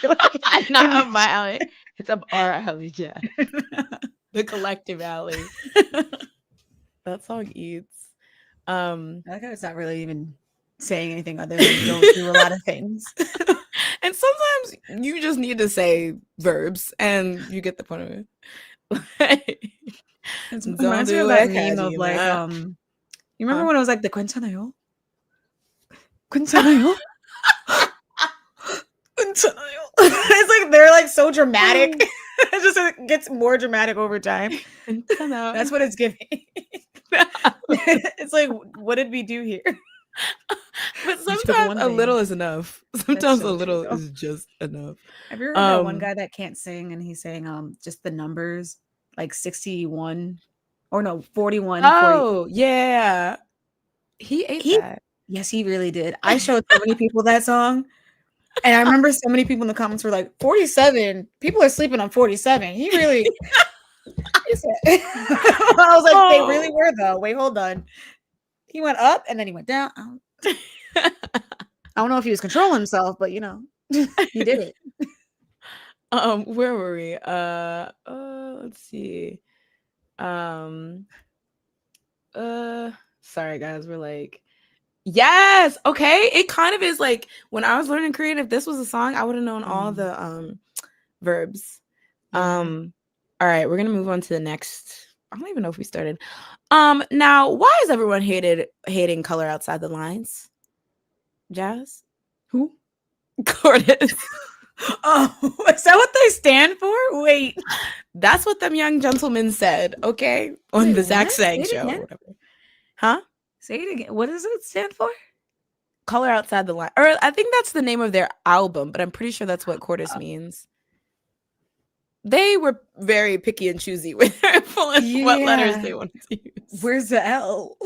Not up my alley. It's up our alley, yeah. The collective alley. That song eats. I like how it's not really even saying anything other than don't do a lot of things. And sometimes you just need to say verbs and you get the point of it. It reminds me of that meme of like, you remember when it was like the 괜찮아요? 괜찮아요? 괜찮아요? It's like they're like so dramatic. It just gets more dramatic over time. That's what it's giving. It's like, what did we do here? But sometimes a little is enough. Sometimes a little is just enough. Have you heard that one guy that can't sing and he's saying just the numbers like 61 or no 41? Oh 40. Yeah, he ate that. Yes, he really did. I showed so many people that song, and I remember so many people in the comments were like, 47. People are sleeping on 47. He really. I was like, they really were though. Wait, hold on. He went up and then he went down. I don't know if he was controlling himself, but you know, he did it. Where were we? Let's see. Sorry guys, we're like, yes, okay. It kind of is like when I was learning creative, this was a song, I would have known all the verbs. All right, we're gonna move on to the next. I don't even know if we started. Now why is everyone hating Color Outside the Lines? Jazz? Who? Curtis. Oh, is that what they stand for? Wait. That's what them young gentlemen said, okay? On Wait, the Zach what? Sang Say it show or again. whatever. Huh? Say it again. What does it stand for? Color Outside the Line. Or I think that's the name of their album, but I'm pretty sure that's what Curtis means. They were very picky and choosy with what letters they wanted to use. Where's the L?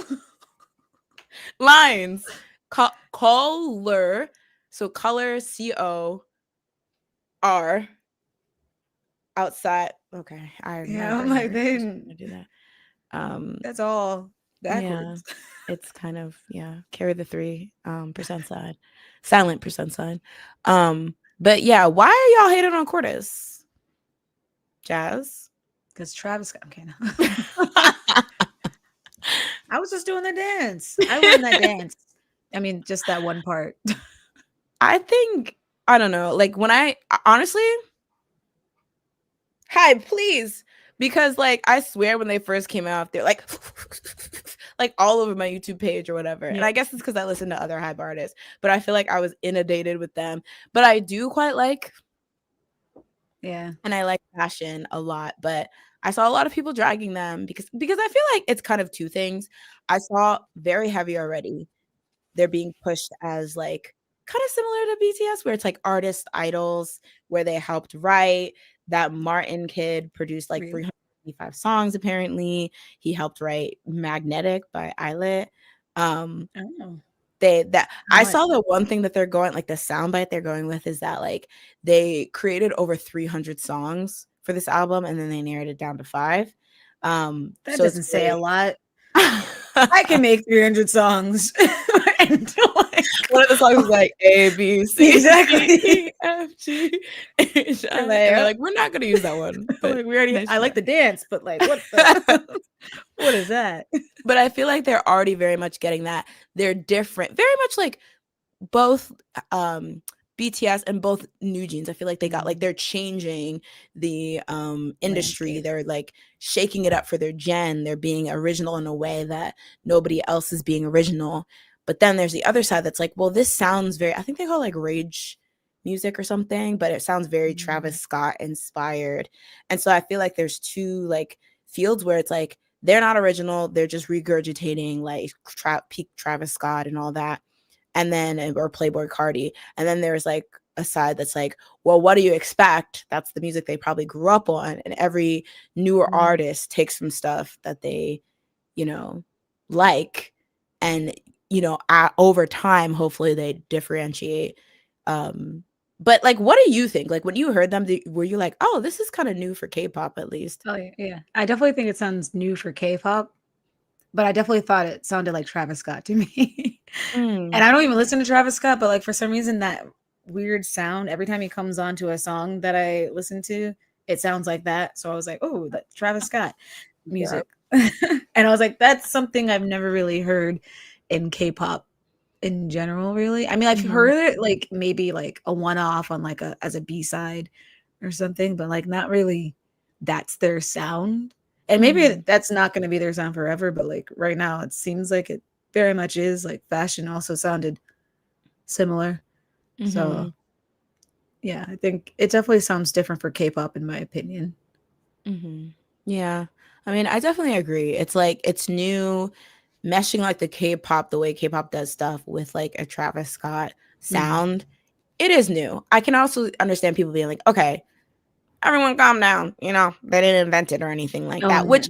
Lines. Color. So color, COR. Outside. Okay. I Yeah, I'm brain like, hurts. they I'm just didn't. gonna do that. That's all Yeah. backwards. It's kind of, yeah, carry the 3% side. Silent percent side. But yeah, why are y'all hating on Cortis? Jazz? Because Travis. Okay, no. I was just doing the dance. I learned that dance. I mean, just that one part. I think, I don't know, like when I honestly, hi, please. Because like I swear when they first came out, they're like like all over my YouTube page or whatever. Yeah. And I guess it's because I listen to other hype artists, but I feel like I was inundated with them. But I do quite like, Yeah. and I like fashion a lot, but I saw a lot of people dragging them because I feel like it's kind of two things. I saw very heavy already. They're being pushed as like kind of similar to BTS, where it's like artist idols, where they helped write. That Martin kid produced like Really? 355 songs, apparently. He helped write Magnetic by Islet. Oh. How I much? saw the one thing that they're going, like the soundbite they're going with is that like they created over 300 songs for this album and then they narrowed it down to 5. That So it's doesn't say a very lot. I can make 300 songs. And like, one of the songs is like A, B, C, exactly. D, E, F, G, H, I. You're And like, they're like, we're not going to use that one. But like we already. nice I like try. the dance, but like, what the? What is that? But I feel like they're already very much getting that. They're different, very much like both BTS and both New Jeans. I feel like they got like they're changing the industry. Landscape. They're like shaking it up for their gen. They're being original in a way that nobody else is being original. But then there's the other side that's like, well, this sounds very, I think they call it like rage music or something, but it sounds very Travis Scott inspired. And so I feel like there's two like fields where it's like they're not original, they're just regurgitating like peak Travis Scott and all that. And then or Playboy Cardi. And then there's like a side that's like, well, what do you expect? That's the music they probably grew up on. And every newer artist takes some stuff that they, you know, like, and over time hopefully they differentiate. But like, what do you think? Like when you heard them, were you like, oh, this is kind of new for K-pop at least? Oh yeah. I definitely think it sounds new for K-pop, but I definitely thought it sounded like Travis Scott to me. And I don't even listen to Travis Scott, but like for some reason that weird sound every time he comes onto a song that I listen to, it sounds like that. So I was like, oh, that Travis Scott music. And I was like, that's something I've never really heard in K-pop in general, really. I mean, I've heard it like maybe like a one-off on like as a B-side or something, but like not really that's their sound. And maybe that's not going to be their sound forever, but like right now it seems like it very much is. Like Fashion also sounded similar. So yeah, I think it definitely sounds different for K-pop in my opinion. Yeah. I mean, I definitely agree. It's like it's new, meshing like the K-pop, the way K-pop does stuff with like a Travis Scott sound. It is new. I can also understand people being like, okay, everyone calm down. They didn't invent it or anything like that, which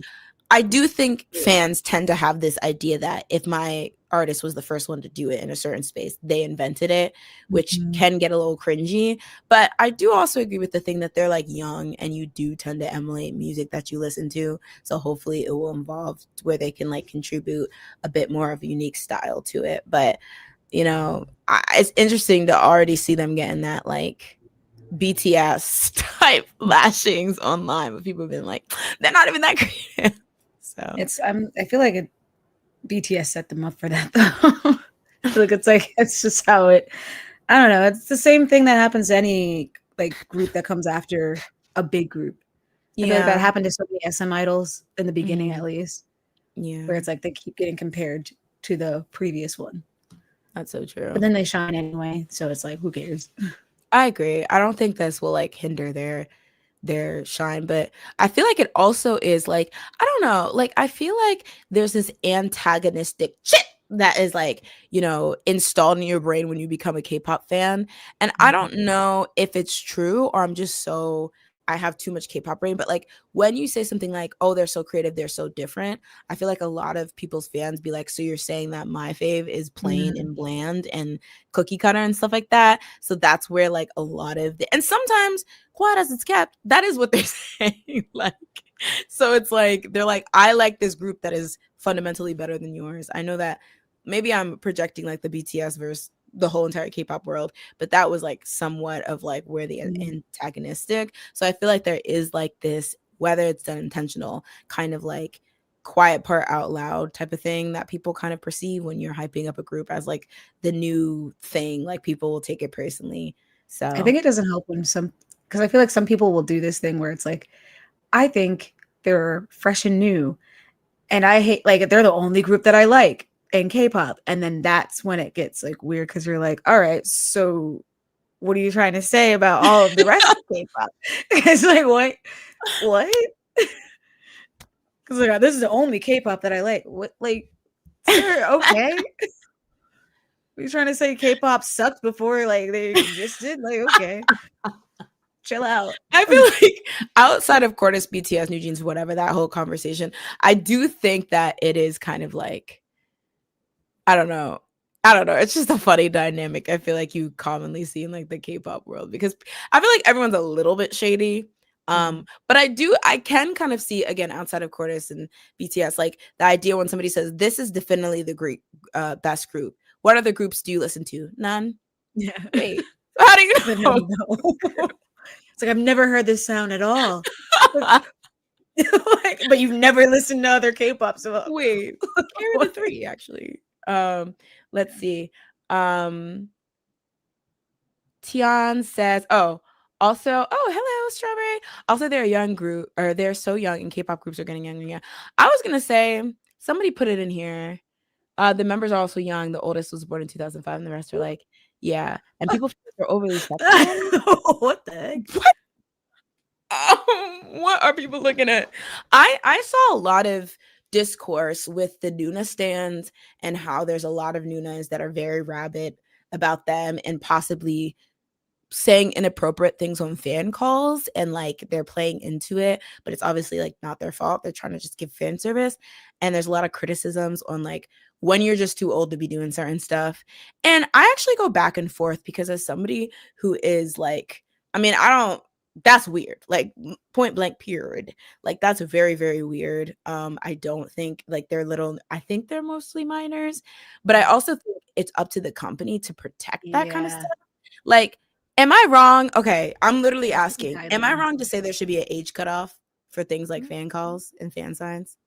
I do think fans tend to have this idea that if my artist was the first one to do it in a certain space, they invented it, which can get a little cringy. But I do also agree with the thing that they're like young and you do tend to emulate music that you listen to. So hopefully it will evolve where they can like contribute a bit more of a unique style to it. But, it's interesting to already see them getting that like BTS type lashings online, but people have been like, they're not even that creative. So I feel like BTS set them up for that though. It's just how it. I don't know. It's the same thing that happens to any like group that comes after a big group. I feel like that happened to so many SM idols in the beginning, at least. Yeah, where it's like they keep getting compared to the previous one. that's so But true. then they shine anyway, so it's like who cares? I agree. I don't think this will like hinder their shine, but I feel like it also is like, I don't know, like I feel like there's this antagonistic shit that is like, installed in your brain when you become a K-pop fan. And I don't know if it's true or I'm just so I have too much K-pop brain, but like when you say something like, "Oh, they're so creative, they're so different," I feel like a lot of people's fans be like, "So you're saying that my fave is plain Mhm. and bland and cookie cutter and stuff like that?" So that's where like a lot of and sometimes quiet as it's kept, that is what they're saying. Like, so it's like they're like, I like this group that is fundamentally better than yours. I know that maybe I'm projecting like the BTS versus the whole entire K-pop world, but that was like somewhat of like where the Mhm. antagonistic. So I feel like there is like this, whether it's done intentional, kind of like quiet part out loud type of thing that people kind of perceive when you're hyping up a group as like the new thing. Like people will take it personally. I So think it doesn't help when some, because I feel like some people will do this thing where it's like, I think they're fresh and new, and I hate like they're the only group that I like in K-pop, and then that's when it gets like weird because you're like, all right, so what are you trying to say about all of the rest of K-pop? It's like what? Because like this is the only K-pop that I like. What, like, sir? Okay, are you trying to say K-pop sucked before like they existed? Like, okay, chill out. I feel like outside of Cortis, BTS, New Jeans, whatever, that whole conversation, I do think that it is kind of like, I don't know. I don't know. It's just a funny dynamic. I feel like you commonly see in like the K-pop world because I feel like everyone's a little bit shady. Mhm. But I can kind of see again outside of Cortis and BTS, like the idea when somebody says this is definitely the great best group. What other groups do you listen to? None. Yeah. Wait, how do you Then how do know? you know? It's like I've never heard this sound at all. Like, like, but you've never listened to other K-pop, so Wait, here are the what? three actually. Let's see. Um, Tian says, "Oh, also, oh, hello, Strawberry. Also, they're a young group, or they're so young, and K-pop groups are getting younger and younger. I was gonna say somebody put it in here. The members are also young. The oldest was born in 2005, and the rest are like, yeah. And people feel like they're overly sexualized. What the heck? What? What are people looking at? I saw a lot of discourse with the Nuna stands and how there's a lot of Nunas that are very rabid about them and possibly saying inappropriate things on fan calls and like they're playing into it, but it's obviously like not their fault. They're trying to just give fan service. And there's a lot of criticisms on like when you're just too old to be doing certain stuff. And I actually go back and forth because as somebody who is like, I mean, I don't that's weird. Like point blank period. Like that's very very weird. I don't think like they're little I think they're mostly minors, but I also think it's up to the company to protect that kind of Yeah, stuff. Like am I wrong? Okay, I'm literally there should be asking. Am I guidelines. wrong to say there should be an age cutoff for things like fan calls and fan signs?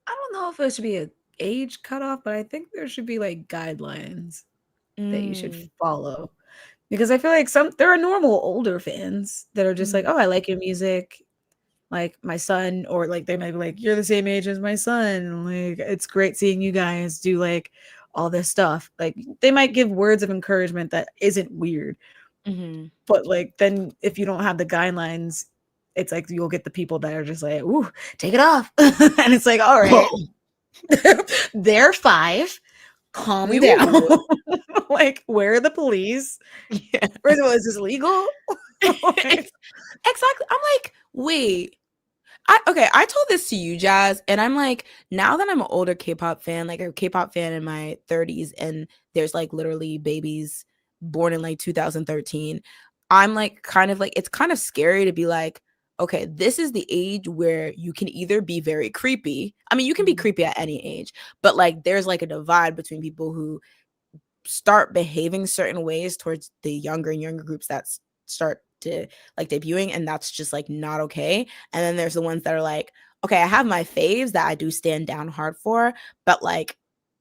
I don't know if there should be a age cutoff, but I think there should be like guidelines that you should Mm, follow. Because I feel like some there are normal older fans that are just like, mhm, "Oh, I like your music." Like my son, or like they might be like, "You're the same age as my son. Like it's great seeing you guys do like all this stuff." Like they might give words of encouragement that isn't weird. mhm. But like then if you don't have the guidelines, it's like you'll get the people that are just like, "Ooh, take it off." And it's like, "All right. Whoa. They're 5. Calm We down." will. Like, where are the police? Yeah. First of all, is this legal? Like, Exactly. I'm like, wait. I told this to you, Jazz, and I'm like, now that I'm an older K-pop fan, like a K-pop fan in my 30s, and there's like literally babies born in like 2013, I'm like kind of like it's kind of scary to be like, okay, this is the age where you can either be very creepy. I mean, you can be Mhm. creepy at any age, but like there's like a divide between people who start behaving certain ways towards the younger and younger groups that start to like debuting and that's just like not okay, and then there's the ones that are like, okay, I have my faves that I do stand down hard for, but like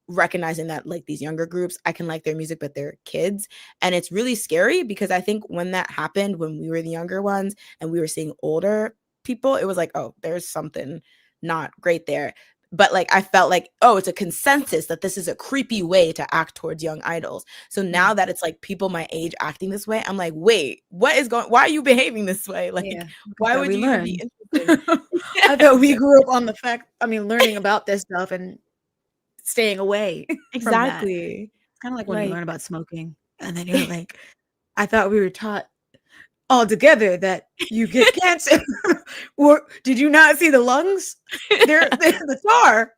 recognizing that like these younger groups I can like their music but they're kids, and it's really scary because I think when that happened when we were the younger ones and we were seeing older people, it was like, oh, there's something not great there. but like I felt like, oh, it's a consensus that this is a creepy way to act towards young idols. So now that it's like people my age acting this way, I'm like, wait, what is going, why are you behaving this way? Like, Yeah, why would we you even be learned. interested? I thought we grew up on the fact, I mean, learning about this stuff and staying away from that. Exactly. It's kind of like when you Like, learn about smoking and then you're like, I thought we were taught all together that you get cancer. Or did you not see the lungs? They're the tar.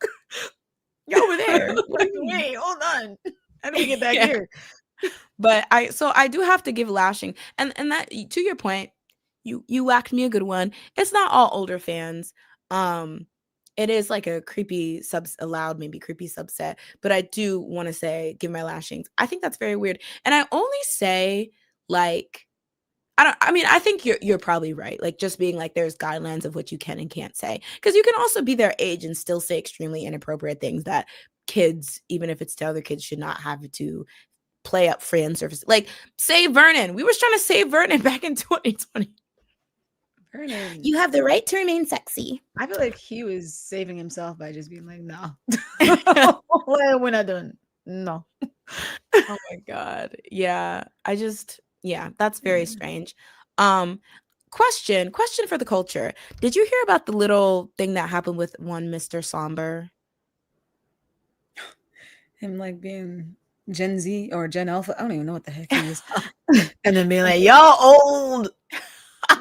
you're over there. What do Like, you mean? wait, hold on. How do we get back Yeah. here? But I do have to give lashing. And that, to your point, you whacked me a good one. It's not all older fans. It is like a creepy maybe creepy subset, but I do want to say give my lashings. I think that's very weird. And I only say like I mean, I think you're probably right. Like just being like there's guidelines of what you can and can't say. Because you can also be their age and still say extremely inappropriate things that kids, even if it's to other kids, should not have to play up fan service. Like save Vernon. We was trying to save Vernon back in 2020. Vernon. You have the right to remain sexy. I feel like he was saving himself by just being like, no. We're not doing. No. Oh my god. Yeah. That's very strange. Question for the culture. Did you hear about the little thing that happened with one Mr. Somber? Him like being Gen Z or Gen Alpha. I don't even know what the heck he is. And then being like, y'all old.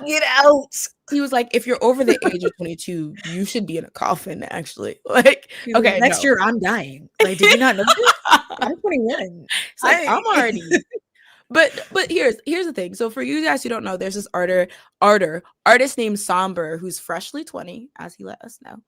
Get out. He was like, if you're over the age of 22, you should be in a coffin, actually. Like, okay, next year I'm dying. Like, did you not know this? I'm 21. It's like, I'm already. But here's the thing. So for you guys who don't know, there's this artist named Somber who's freshly 20, as he let us know.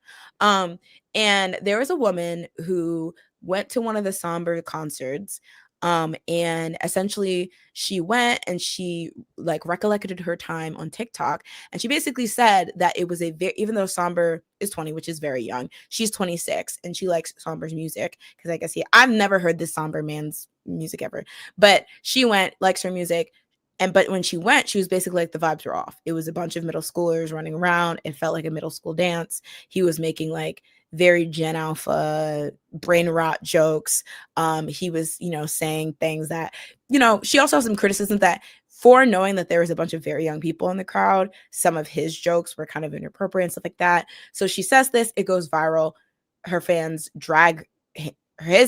And there was a woman who went to one of the Somber concerts. And essentially she went and she like recollected her time on TikTok, and she basically said that it was even though Somber is 20, which is very young, she's 26 and she likes Somber's music because I guess I've never heard this Somber man's music ever, but she likes her music. But when she went, she was basically like the vibes were off. It was a bunch of middle schoolers running around. It felt like a middle school dance. He was making like very Gen Alpha brain rot jokes. He was, saying things that, she also has some criticism that for knowing that there was a bunch of very young people in the crowd, some of his jokes were kind of inappropriate and stuff like that. So she says this, it goes viral. His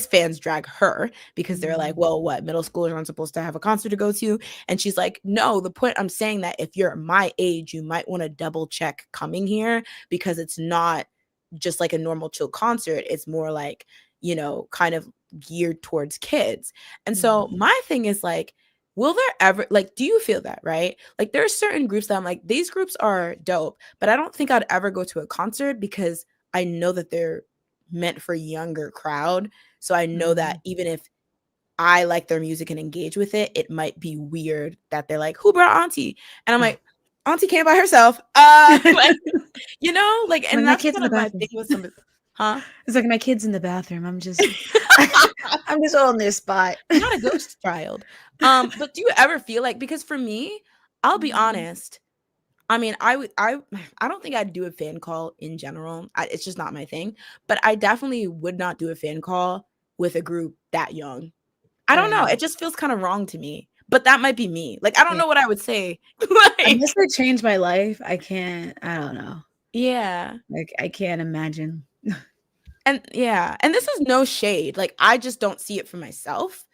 fans drag her because they're like, well, what, middle schoolers aren't supposed to have a concert to go to? And she's like, no, the point I'm saying that if you're my age, you might want to double check coming here because it's not just like a normal chill concert. It's more like, kind of geared towards kids. And so my thing is like, will there ever, like, do you feel that, right? Like there are certain groups that I'm like, these groups are dope, but I don't think I'd ever go to a concert because I know that they're meant for younger crowd. So I know that even if I like their music and engage with it, it might be weird that they're like, who brought Auntie? And I'm like, Auntie came by herself. Like, and that's kind of my thing with some, huh? It's like my kid's in the bathroom. I'm just I'm just on this spot. You're not a ghost child. But do you ever feel like, because for me, I'll be honest, I mean, I don't think I'd do a fan call in general. It's just not my thing. But I definitely would not do a fan call with a group that young. I don't know. It just feels kind of wrong to me. But that might be me. Like, I don't know what I would say. Unless they change my life, I don't know. Yeah. Like, I can't imagine. And yeah. And this is no shade. Like, I just don't see it for myself.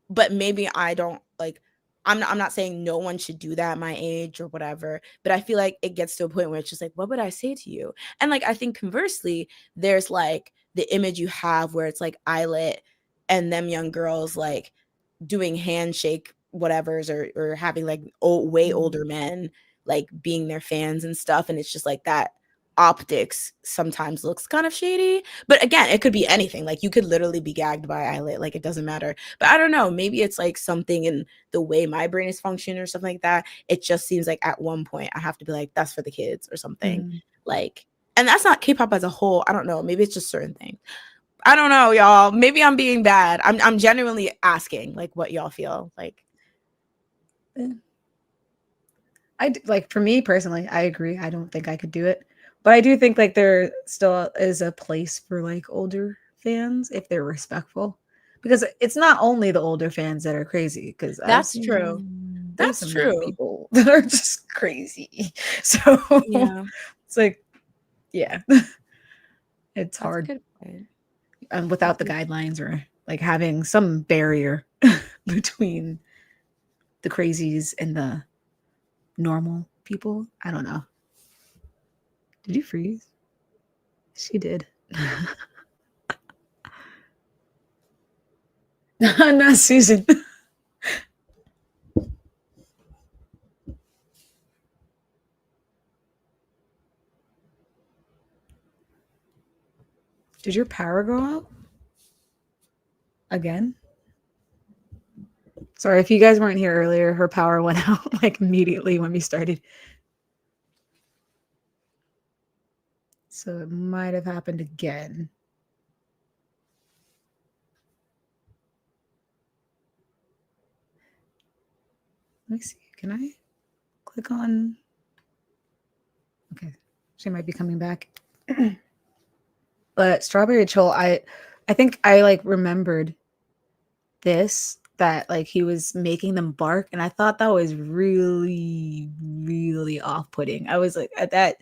But maybe I don't, like, I'm not saying no one should do that at my age or whatever, but I feel like it gets to a point where it's just like, what would I say to you? And like, I think conversely, there's like the image you have where it's like Islet and them young girls like doing handshake whatevers or having like way older men like being their fans and stuff. And it's just like that optics sometimes looks kind of shady, but again, it could be anything. Like you could literally be gagged by Islet, like it doesn't matter. But I don't know, maybe it's like something in the way my brain is functioning or something like that. It just seems like at one point I have to be like, that's for the kids or something. Like, and that's not K-pop as a whole. I don't know, maybe it's just certain things. I don't know, y'all. Maybe I'm being bad. I'm genuinely asking like what y'all feel like. I like, for me personally, I agree. I don't think I could do it. But But I do think like there still is a place for like older fans if they're respectful. Because it's not only the older fans that are crazy, because I've That's true. seen there's That's some young true. people that are just crazy. So Yeah, it's like, yeah, it's that's a hard good point. without That's the a good guidelines or like having some barrier between the crazies and the normal people. I don't know. Did you freeze? She did. Not Susan. Did your power go out again? Sorry, if you guys weren't here earlier, her power went out like immediately when we started. So it might have happened again. Let me see. Can I click on? Okay, she might be coming back. But strawberry chill, I think I like remembered this that like he was making them bark, and I thought that was really, really off-putting. I was like at that,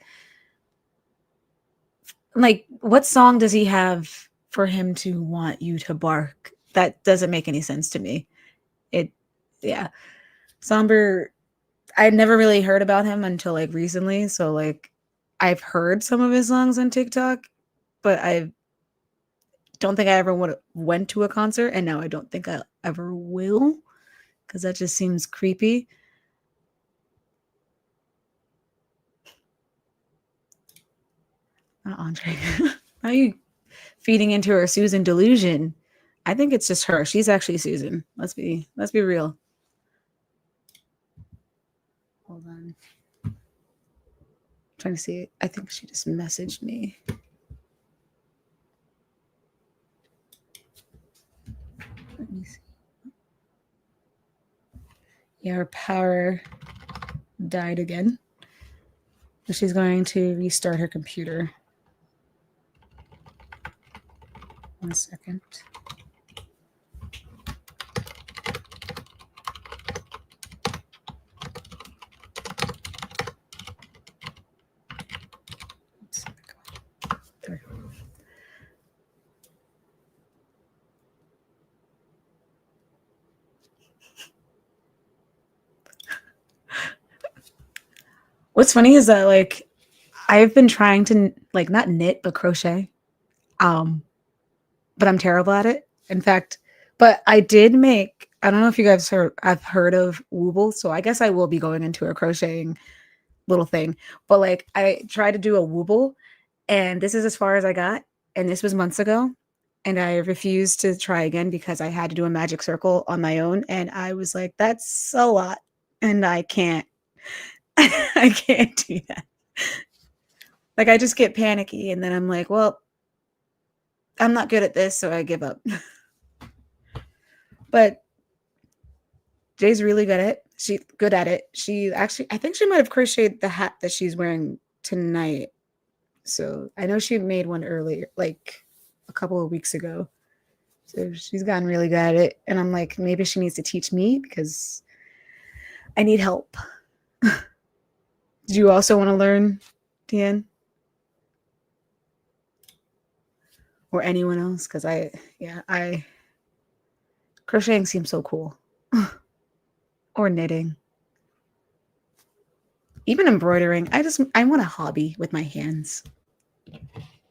like, what song does he have for him to want you to bark? That doesn't make any sense to me. It, yeah, Somber. I never really heard about him until like recently. So like, I've heard some of his songs on TikTok, but I don't think I ever went to a concert, and now I don't think I ever will because that just seems creepy. Not Andre. How are you feeding into her Susan delusion? I think it's just her. She's actually Susan. Let's be real. Hold on. I'm trying to see. I think she just messaged me. Let me see. Yeah, her power died again. She's going to restart her computer. 1 second. There. What's funny is that like I've been trying to like not knit but crochet. Um but I'm terrible at it. In fact, but I did make, I don't know if you guys I've heard of Wooble, so I guess I will be going into a crocheting little thing. But like I tried to do a Wooble, and this is as far as I got, and this was months ago, and I refused to try again because I had to do a magic circle on my own, and I was like, that's a lot, and I can't I can't do that. Like I just get panicky, and then I'm like, well, I'm not good at this, so I give up. But Jay's really good at it. She good at it. She actually, I think she might have crocheted the hat that she's wearing tonight. So I know she made one earlier, like a couple of weeks ago. So she's gotten really good at it. And I'm like, maybe she needs to teach me because I need help. Did you also want to learn, Tian? Or anyone else? Because I crocheting seems so cool. Or knitting. Even embroidering. I want a hobby with my hands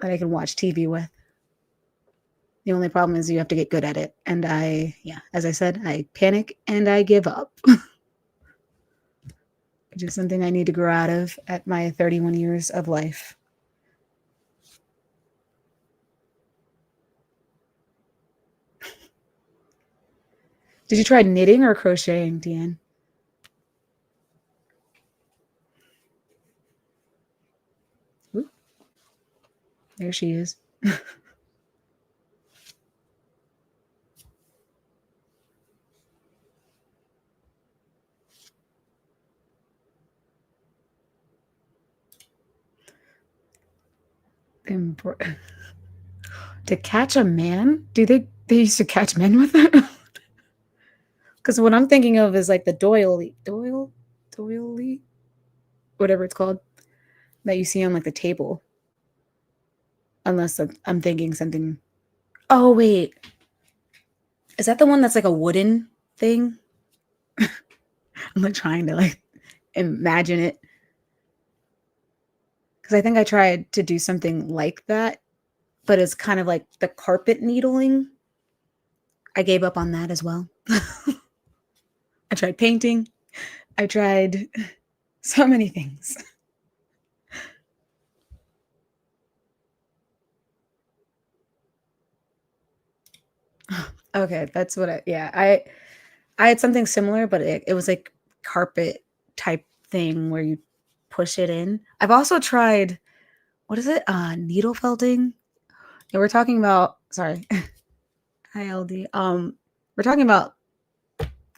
that I can watch TV with. The only problem is you have to get good at it. And yeah, as I said, I panic and I give up, which is something I need to grow out of at my 31 years of life. Did you try knitting or crocheting, Deanne? Ooh, there she is. Embro- to catch a man? Do they used to catch men with it? Because what I'm thinking of is like the doily, whatever it's called, that you see on like the table. Unless I'm thinking something. Oh wait, is that the one that's like a wooden thing? I'm like trying to like imagine it because I think I tried to do something like that, but it's kind of like the carpet needling. I gave up on that as well. I tried painting. I tried so many things. Okay, that's what I had something similar, but it was like carpet type thing where you push it in. I've also tried what is it? Needle felting. Yeah, we're talking about sorry. ILD. We're talking about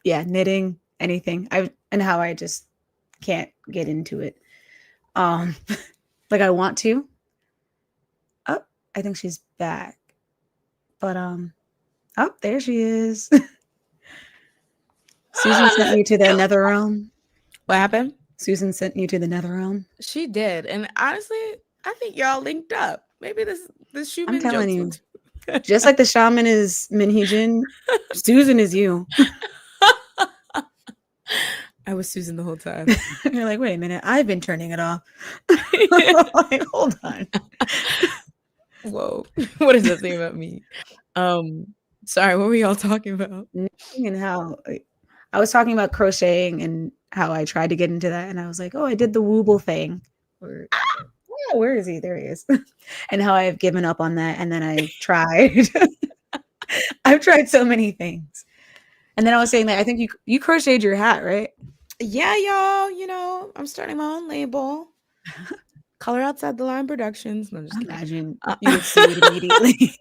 knitting, anything. I and how I just can't get into it. Um like I want to. Oh, I think she's back. But oh, there she is. Susan sent you to the nether realm. What happened? Susan sent you to the nether realm. She did, and honestly, I think y'all linked up. Maybe this I'm Schumann telling jokes you. will. Just like the shaman is Minhijin, Susan is you. I was Susan the whole time. You're like, wait a minute, I've been turning it off. Like, hold on. Whoa, what does that say about me? Um, sorry, what were y'all talking about? Knitting and how I was talking about crocheting and how I tried to get into that, and I was like, oh, I did the wooble thing. Or, yeah, where is he? There he is. And how I've given up on that, and then I've tried. I've tried so many things. And then I was saying that I think you crocheted your hat, right? Yeah, y'all. I'm starting my own label. Color Outside the Line Productions. No, I'm just kidding. Imagine you get sued immediately.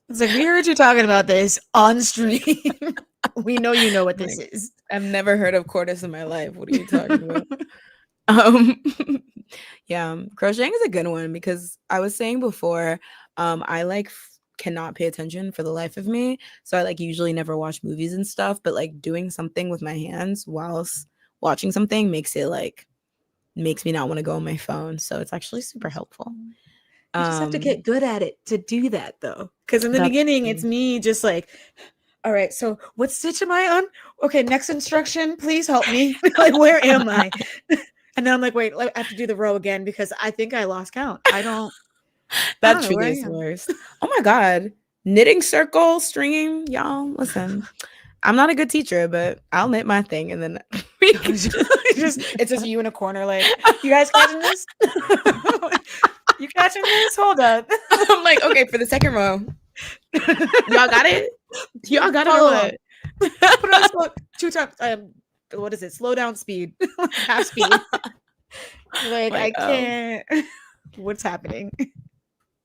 It's like we heard you talking about this on stream. We know you know what this is. I've never heard of Cordis in my life. What are you talking about? Um, yeah, crocheting is a good one because I was saying before, I like cannot pay attention for the life of me. So I like usually never watch movies and stuff, but like doing something with my hands whilst watching something makes me not want to go on my phone. So it's actually super helpful. You just have to get good at it to do that though. Because in the That's beginning, it's me just like, all right, so what stitch am I on? Okay, next instruction, please help me. Like, where am I? And then I'm like, wait, I have to do the row again because I think I lost count. I don't that know where truly I is the am. worst. Oh my god. Knitting circle, stringing, y'all. Listen, I'm not a good teacher, but I'll knit my thing and then we can it's just you in a corner, like, you guys catching this? You catching this? Hold up. I'm like, okay, for the second row. Y'all got it? Y'all got it or Follow what? Put on slow 2 times. What is it? Slow down speed, half speed. Like I can't. What's happening?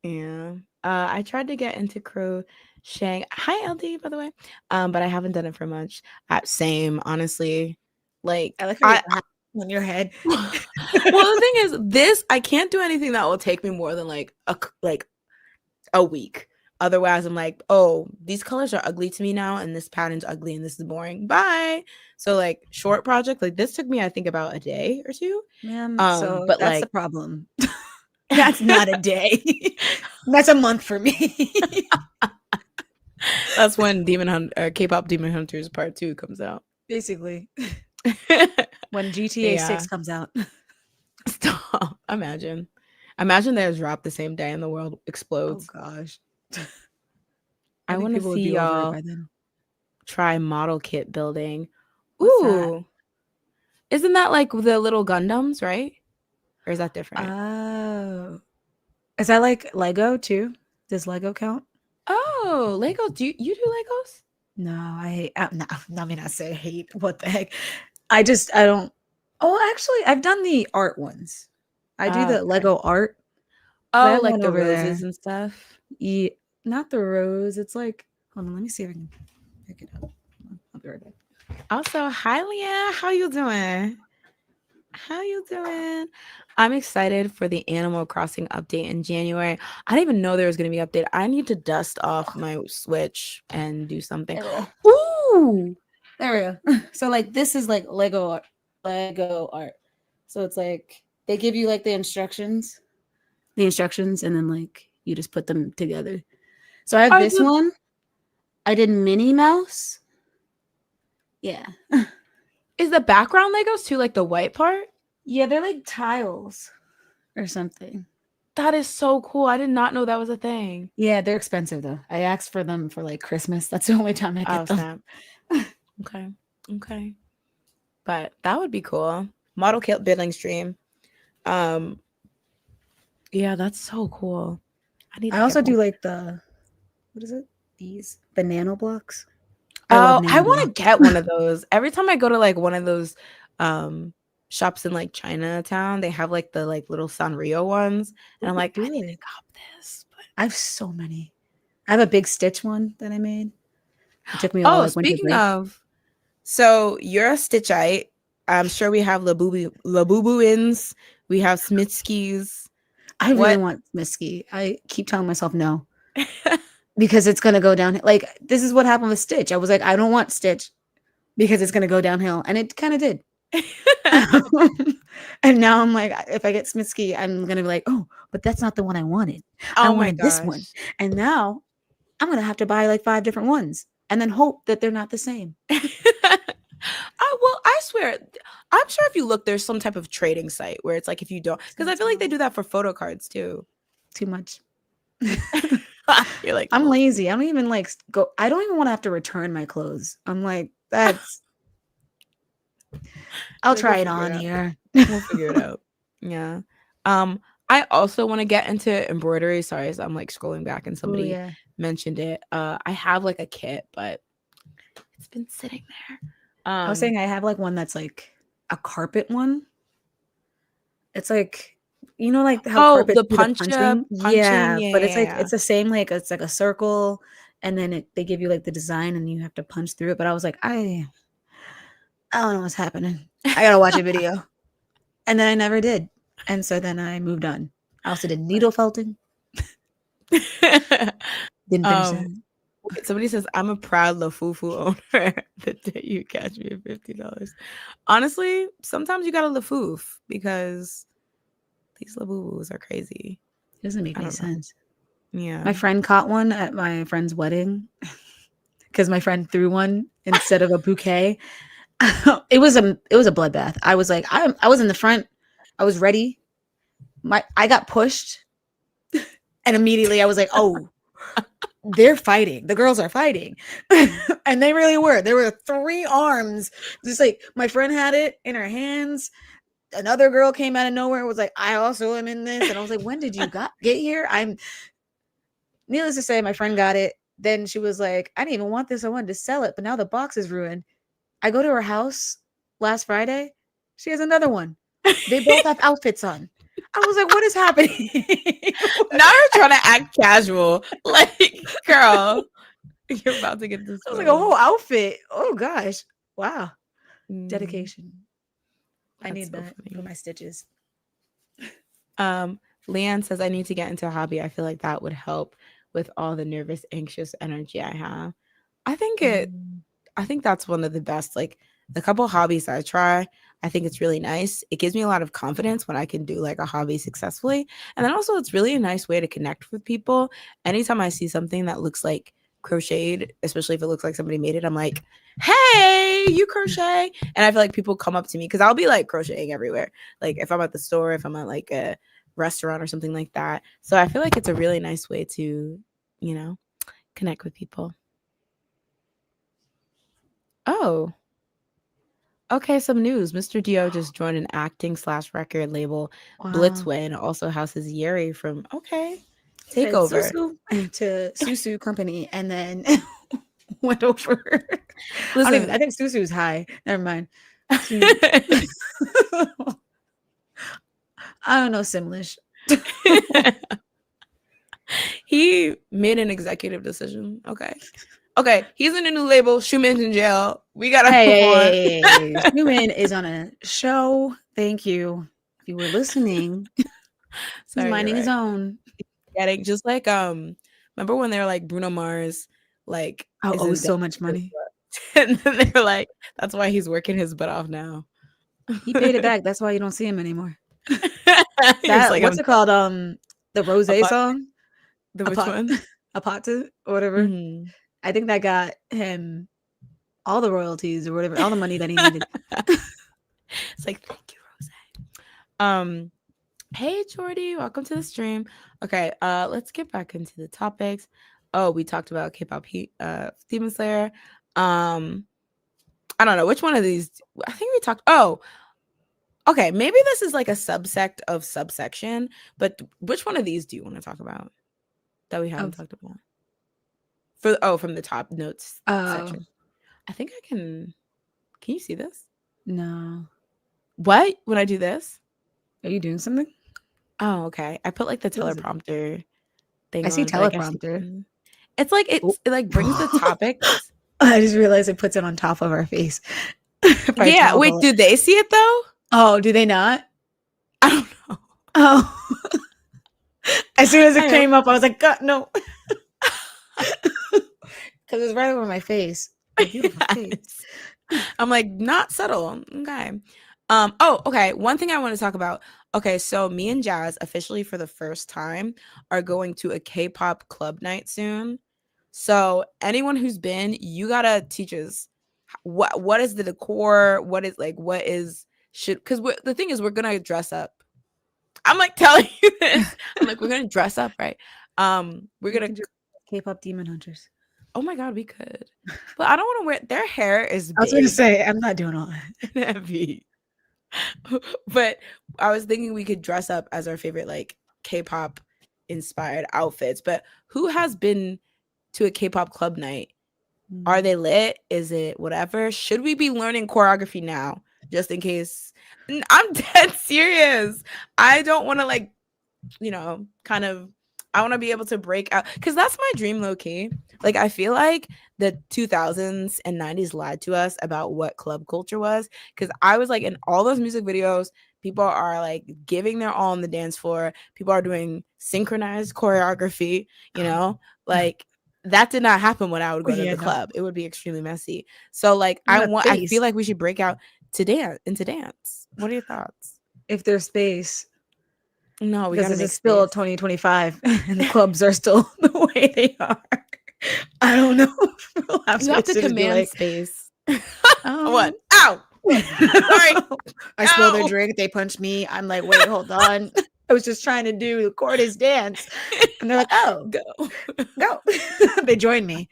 Yeah. I tried to get into crocheting. Hi, LD, by the way. But I haven't done it for much. Same, honestly. Like I like how you have on your head. well, the thing is, this I can't do anything that will take me more than like a week. Otherwise, I'm like, oh, these colors are ugly to me now, and this pattern's ugly, and this is boring. Bye. So, like, short project, like this took me, I think, about a day or two. So But that's the like, problem. That's not a day. That's a month for me. that's when K-pop Demon Hunters Part 2 comes out. Basically, when GTA 6 comes out. Stop. Imagine they drop the same day and the world explodes. Oh gosh. I want to people would see be over it y'all by then. try model kit building. What's Ooh. That? Isn't that like the little Gundams, right? Or is that different? Oh. Is that like Lego too? Does Lego count? Oh, Lego. Do you do Legos? No, I hate. No, I mean, I say hate. What the heck? I don't. Oh, actually, I've done the art ones. I do the Okay. Lego art. I Oh, have like one the over roses there. and stuff. Yeah, not the rose. It's like, hold on, let me see if I can pick it up. I'll be right back. Also, hi Leah, how you doing? How you doing? I'm excited for the Animal Crossing update in January. I didn't even know there was going to be an update. I need to dust off my Switch and do something. Ooh, there we go. So like this is like Lego art. So it's like they give you like the instructions, and then like you just put them together. So I have Are this the, one. I did Minnie Mouse. Yeah. is the background Legos too, like the white part? Yeah, they're like tiles or something. That is so cool. I did not know that was a thing. Yeah, they're expensive though. I asked for them for like Christmas. That's the only time I Oh, get them. snap. Okay. Okay. But that would be cool. Model kit building stream. Um, yeah, that's so cool. I need I to get also one. do like the what is it? The nano blocks. I love Oh, I nano want to blocks. get one of those. Every time I go to like one of those um shops in like Chinatown, they have like the like little Sanrio ones. And I'm Ooh, like, I need to good. cop this. But I have so many. I have a big Stitch one that I made. It took me all oh, like winter speaking break. of, so you're a Stitchite. I'm sure we have Labubuins. We have Smitsky's. I really What? want Misky. I keep telling myself no because it's gonna go down. Like this is what happened with Stitch. I was like, I don't want Stitch because it's gonna go downhill, and it kind of did. And now I'm like, if I get Smitsky, I'm gonna be like, oh, but that's not the one I wanted. I Oh my wanted this one, gosh. and now I'm gonna have to buy like 5 different ones, and then hope that they're not the same. Well, I swear, I'm sure if you look, there's some type of trading site where it's like if you don't, because I feel like they do that for photo cards too. Too much. You're like, I'm well, lazy. I don't even like go. I don't even want to have to return my clothes. I'm like, that's. I'll like we'll try it figure on it out. here. We'll figure it out. Yeah. I also want to get into embroidery. Sorry, as I'm like scrolling back and Oh somebody yeah. mentioned it. I have like a kit, but it's been sitting there. I was saying I have like one that's like a carpet one. It's like like how Oh, carpets the do the punching. Yeah, Yeah, but yeah, it's like yeah. it's the same. Like it's like a circle, and then they give you like the design, and you have to punch through it. But I was like, I don't know what's happening. I gotta watch a video, and then I never did, and so then I moved on. I also did needle felting. Didn't finish that. um, wait, somebody says I'm a proud Lafufu owner. The day you catch me at $50. Honestly, sometimes you gotta Lafoof because these Labubus are crazy. It doesn't make I any don't know. sense. Yeah. My friend caught one at my friend's wedding because my friend threw one instead of a bouquet. It was a bloodbath. I was like, I was in the front. I was ready. I got pushed, and immediately I was like, oh, they're fighting. The girls are fighting. And they really were. There were 3 arms. Just like my friend had it in her hands. Another girl came out of nowhere and was like, I also am in this. And I was like, when did you get here? I'm needless to say, my friend got it. Then she was like, I didn't even want this. I wanted to sell it, but now the box is ruined. I go to her house last Friday. She has another one. They both have outfits on. I was like, what is happening? Now you're trying to act casual. Like, girl, you're about to get this. I was like, a whole outfit. Oh gosh. Wow. Mm, Dedication. I that's need so that for funny. my stitches. Leanne says I need to get into a hobby. I feel like that would help with all the nervous, anxious energy I have. I think it Mm. I think that's one of the best. Like the couple hobbies I try, I think it's really nice. It gives me a lot of confidence when I can do like a hobby successfully. And then also, it's really a nice way to connect with people. Anytime I see something that looks like crocheted, especially if it looks like somebody made it, I'm like, hey, you crochet. And I feel like people come up to me because I'll be like crocheting everywhere. Like if I'm at the store, if I'm at like a restaurant or something like that. So I feel like it's a really nice way to, you know, connect with people. Oh, okay, some news. Mr. Dio just joined an acting/record label, Wow. Blitzway, and also houses Yeri from He said Takeover. Susu to Susu Company and then went over. I Listen, think Susu's high. Never mind. Su- I don't know Simlish. he made an executive decision. Okay, he's in a new label. Schumann's in jail. We gotta Hey, move on. hey, hey, hey. Schumann is on a show Thank you. If you were listening, he's Sorry, you're minding his right. own. Getting just like remember when they were like Bruno Mars like Oh, is oh, in debt so much to his money. butt. And then they're like, that's why he's working his butt off now. He paid it back. That's why you don't see him anymore. He's That like, what's I'm it called? The Rose a pot. song, The a which pot, one? a pot or whatever. Hmm. I think that got him all the royalties or whatever, all the money that he needed. It's like, thank you, Rose. Hey Jordy, welcome to the stream. Okay, let's get back into the topics. Oh, we talked about K-pop Demon Slayer. Um, I don't know which one of these. I think we talked. Oh, okay, maybe this is like a subsect of subsection. But which one of these do you want to talk about that we haven't Of talked about? From the top notes oh section. I think I can. Can you see this? no, What when I do this? are you doing something? Oh, okay. I put like the What is it? teleprompter thing I see on, but I guess you teleprompter. can. It's like Oh. it like brings the topics. I just realized it puts it on top of our face. If I Yeah. Wait, toggle it. do they see it though? Oh, do they not? I don't know. Oh. As soon as it I know. came up, I was like, God, no. Because it's right over my face. My beautiful face. I'm like, not subtle. Okay. Okay. One thing I want to talk about. Okay, so me and Jazz officially for the first time are going to a K-pop club night soon. So anyone who's been, you gotta teach us what is the decor, what is should because the thing is we're gonna dress up. I'm like telling you this. I'm like, we're gonna dress up, right? We're gonna K-pop demon hunters. oh my god, we could. But I don't want to wear their hair is I was going to big say, I'm not doing all that. and heavy. But I was thinking we could dress up as our favorite like K-pop inspired outfits. But who has been to a K-pop club night? Are they lit? Is it whatever? Should we be learning choreography now just in case? I'm dead serious. I don't want to like, kind of I want to be able to break out because that's my dream low key. Like I feel like the 2000s and 90s lied to us about what club culture was because I was like in all those music videos, people are like giving their all on the dance floor. People are doing synchronized choreography, like that did not happen when I would go to the club. It would be extremely messy. So like I feel like we should break out into dance. What are your thoughts? If there's space. No, we because gotta this make is still space. 2025 and the clubs are still the way they are. I don't know. You have to command space. What? Um, Ow! Sorry. I spill their drink. They punch me. I'm like, wait, hold on. I was just trying to do the Corda's dance. And they're like, oh, go. They join me.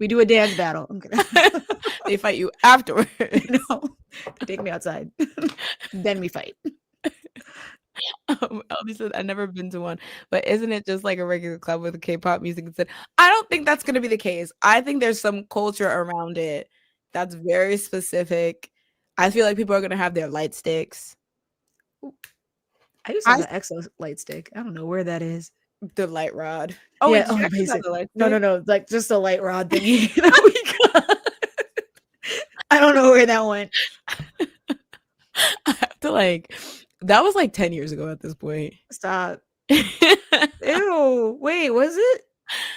We do a dance battle. They fight you afterwards. No, they take me outside. Then we fight. Ellie said, I've never been to one, but isn't it just like a regular club with K-pop music instead? I don't think that's going to be the case. I think there's some culture around it that's very specific. I feel like people are going to have their light sticks. I used to have the EXO light stick. I don't know where that is. The light rod. Oh, yeah. Wait, no. Like just a light rod thingy that we got. I don't know where that went. I have to that was like 10 years ago at this point. Stop. Ew. Wait, was it?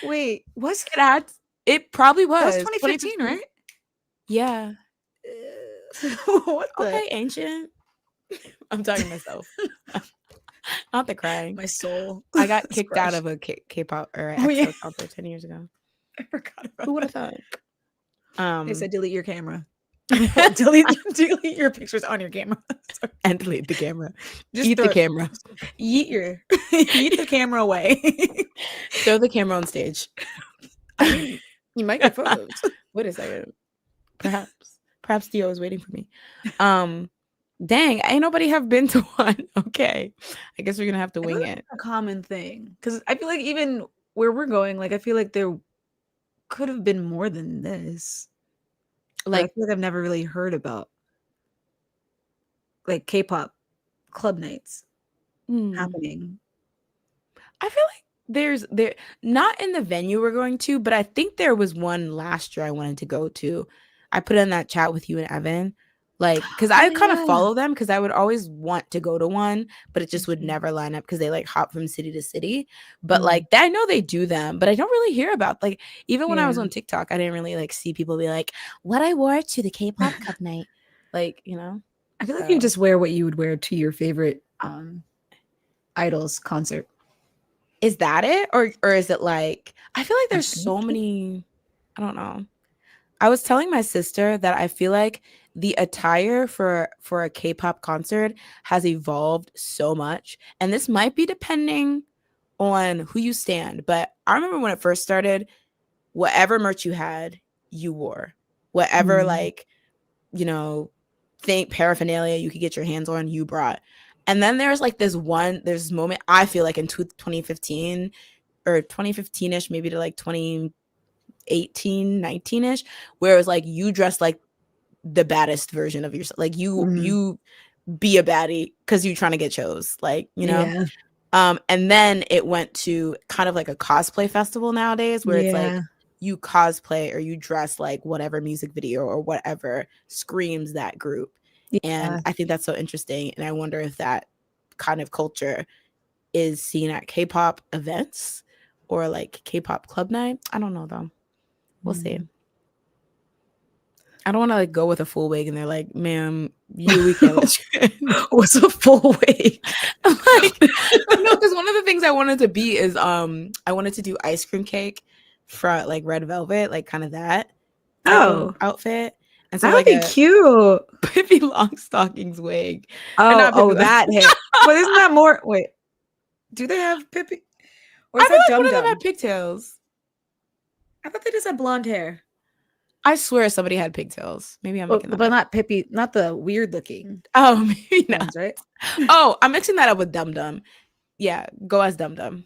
Wait, was it? It probably was. That was 2015, right? Yeah. What okay, ancient. I'm talking to myself. Not the crying. My soul. I got kicked out of a K-pop or EXO concert 10 years ago. I forgot about Who would have thought? They said delete your camera. delete your pictures on your camera. And delete the camera. Just eat the camera. Eat the camera away. Throw the camera on stage. You might get photos. Wait a second. Perhaps Theo is waiting for me. Dang, ain't nobody have been to one. Okay, I guess we're gonna have to wing it. A common thing, because I feel like even where we're going, like I feel like there could have been more than this. Like I feel like I've never really heard about like K-pop club nights happening. I feel like there's not in the venue we're going to, but I think there was one last year I wanted to go to. I put in that chat with you and Evan. Like, because Oh I kind of yeah. follow them because I would always want to go to one, but it just would Mhm. never line up because they like hop from city to city. But Mm, like, I know they do them, but I don't really hear about like even when I was yeah. on TikTok, I didn't really like see people be like, "What I wore to the K-pop club night," like I feel like you So just wear what you would wear to your favorite idols concert. is that it, or is it like I feel like I there's so think. many. I don't know. I was telling my sister that I feel like the attire for a K-pop concert has evolved so much, and this might be depending on who you stand. But I remember when it first started, whatever merch you had, you wore. Whatever Mm, like think paraphernalia you could get your hands on, you brought. And then there's like there's this moment I feel like in 2015 or 2015ish, maybe to like 2018, 19ish, where it was like you dressed like the baddest version of yourself. Like mm, you be a baddie because you're trying to get chose. Like. yeah. And then it went to kind of like a cosplay festival nowadays where it's like Yeah. you cosplay or you dress like whatever music video or whatever screams that group. And Yeah. I think that's so interesting. And I wonder if that kind of culture is seen at K-pop events or like K-pop club night. I don't know though. We'll see. Mm. I don't want to like go with a full wig and they're like, "Ma'am, we can't let you in." What's a full wig? Like, no, because one of the things I wanted to be is I wanted to do ice cream cake for like red velvet, like kind of that type of Oh, outfit instead that of would like be a cute. Pippi Longstockings wig. Or Oh, not Pippi oh, Long- that hair. Well, isn't that more? Wait, do they have Pippi? Or I is feel that like one Dum of them had Dum? pigtails. I thought they just had blonde hair. I swear somebody had pigtails. Maybe I'm Well, making that but up. not Pippi, not the weird looking Oh, maybe not. ones, right? Oh, I'm mixing that up with Dum Dum. Yeah, go as Dum Dum.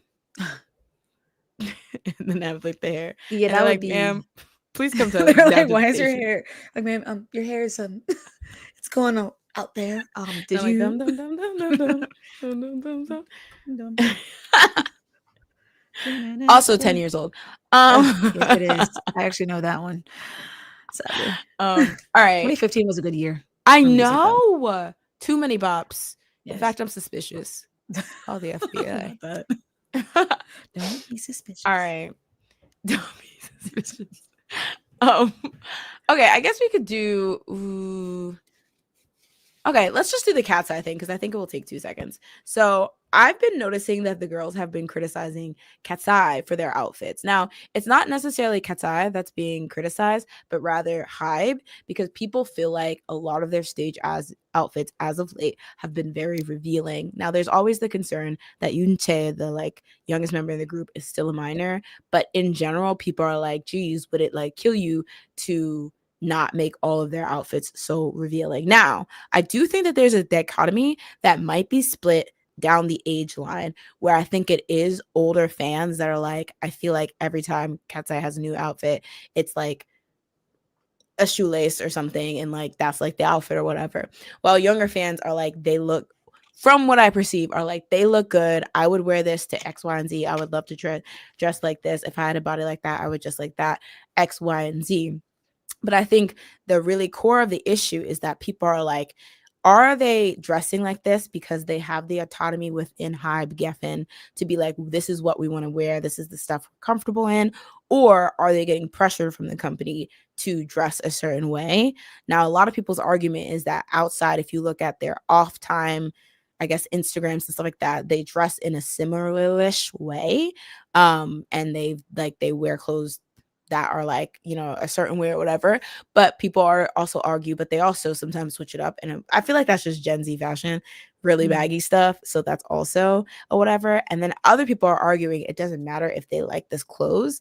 And then have like the hair. Yeah, And they're that would like, "Ma'am, be. please come to They're down like, to the "Why is your station." hair like, ma'am? Your hair is it's going on out there. And Did I'm like, you?" dum dum dum dum dum dum dum dum dum Dum, dum. Also 10 dun. years old. Yes, it is. I actually know that one. Sadly, All right. 2015 was a good year I for music, though. know. Too many bops. In Yes, fact, I'm suspicious. Call the FBI. not that. Don't be suspicious. All right. Don't be suspicious. Um, okay, I guess we could do. Okay, let's just do the cat's eye thing because I think it will take 2 seconds. So I've been noticing that the girls have been criticizing cat's eye for their outfits. Now, it's not necessarily cat's eye that's being criticized, but rather Hybe, because people feel like a lot of their stage as outfits as of late have been very revealing. Now, there's always the concern that Yoontae, the like youngest member of the group, is still a minor, but in general, people are like, geez, would it like kill you to not make all of their outfits so revealing? Now, I do think that there's a dichotomy that might be split down the age line where I think it is older fans that are like, I feel like every time Cat's Eye has a new outfit, it's like a shoelace or something, and like that's like the outfit or whatever. While younger fans are like, they look, from what I perceive, are like, they look good. I would wear this to X, Y, and Z. I would love to dress like this. If I had a body like that, I would just like that X, Y, and Z. But I think the really core of the issue is that people are like, are they dressing like this because they have the autonomy within Hybe Geffen to be like, this is what we want to wear, this is the stuff we're comfortable in? Or are they getting pressured from the company to dress a certain way? Now, a lot of people's argument is that outside, if you look at their off time, I guess Instagrams and stuff like that, they dress in a similar-ish way. And they wear clothes that are like, a certain way or whatever. But people are also argue, but they also sometimes switch it up. And I feel like that's just Gen Z fashion, really Mm. baggy stuff. So that's also a whatever. And then other people are arguing it doesn't matter if they like this clothes,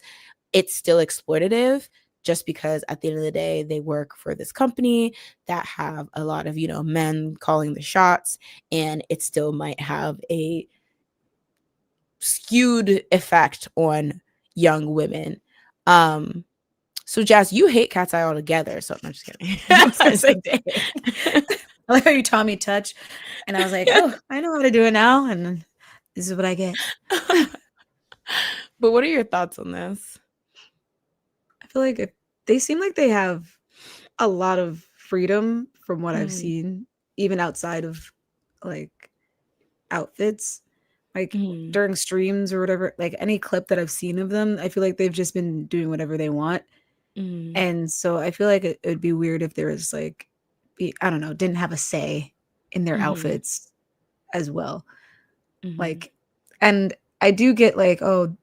it's still exploitative just because at the end of the day, they work for this company that have a lot of, men calling the shots, and it still might have a skewed effect on young women. Um, so Jazz, you hate Cat's Eye altogether. So I'm just kidding. I was gonna say, dang. I like how you taught me touch, and I was like, oh, I know how to do it now, and this is what I get. But what are your thoughts on this? I feel like they seem like they have a lot of freedom from what I've Mhm. seen, even outside of like outfits, like Mhm. during streams or whatever, like any clip that I've seen of them, I feel like they've just been doing whatever they want. Mhm. And so I feel like it would be weird if there was like, I don't know, didn't have a say in their Mhm. outfits as well. Mhm. Like, and I do get like, oh,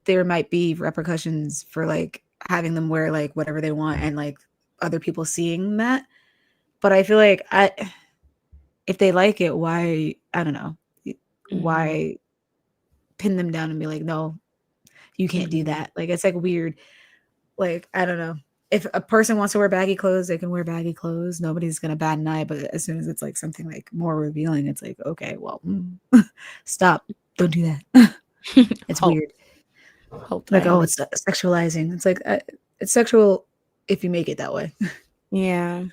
there might be repercussions for like having them wear like whatever they want and like other people seeing that. But I feel like if they like it, why, I don't know, Mhm. why pin them down and be like, no, you can't do Mhm. that. Like it's like weird. Like I don't know. If a person wants to wear baggy clothes, they can wear baggy clothes. Nobody's gonna bat an eye. But as soon as it's like something like more revealing, it's like okay, well, stop, don't do that. It's Halt. weird. Halt. I Like oh, it's understand. sexualizing. It's like it's sexual if you make it that way. Yeah.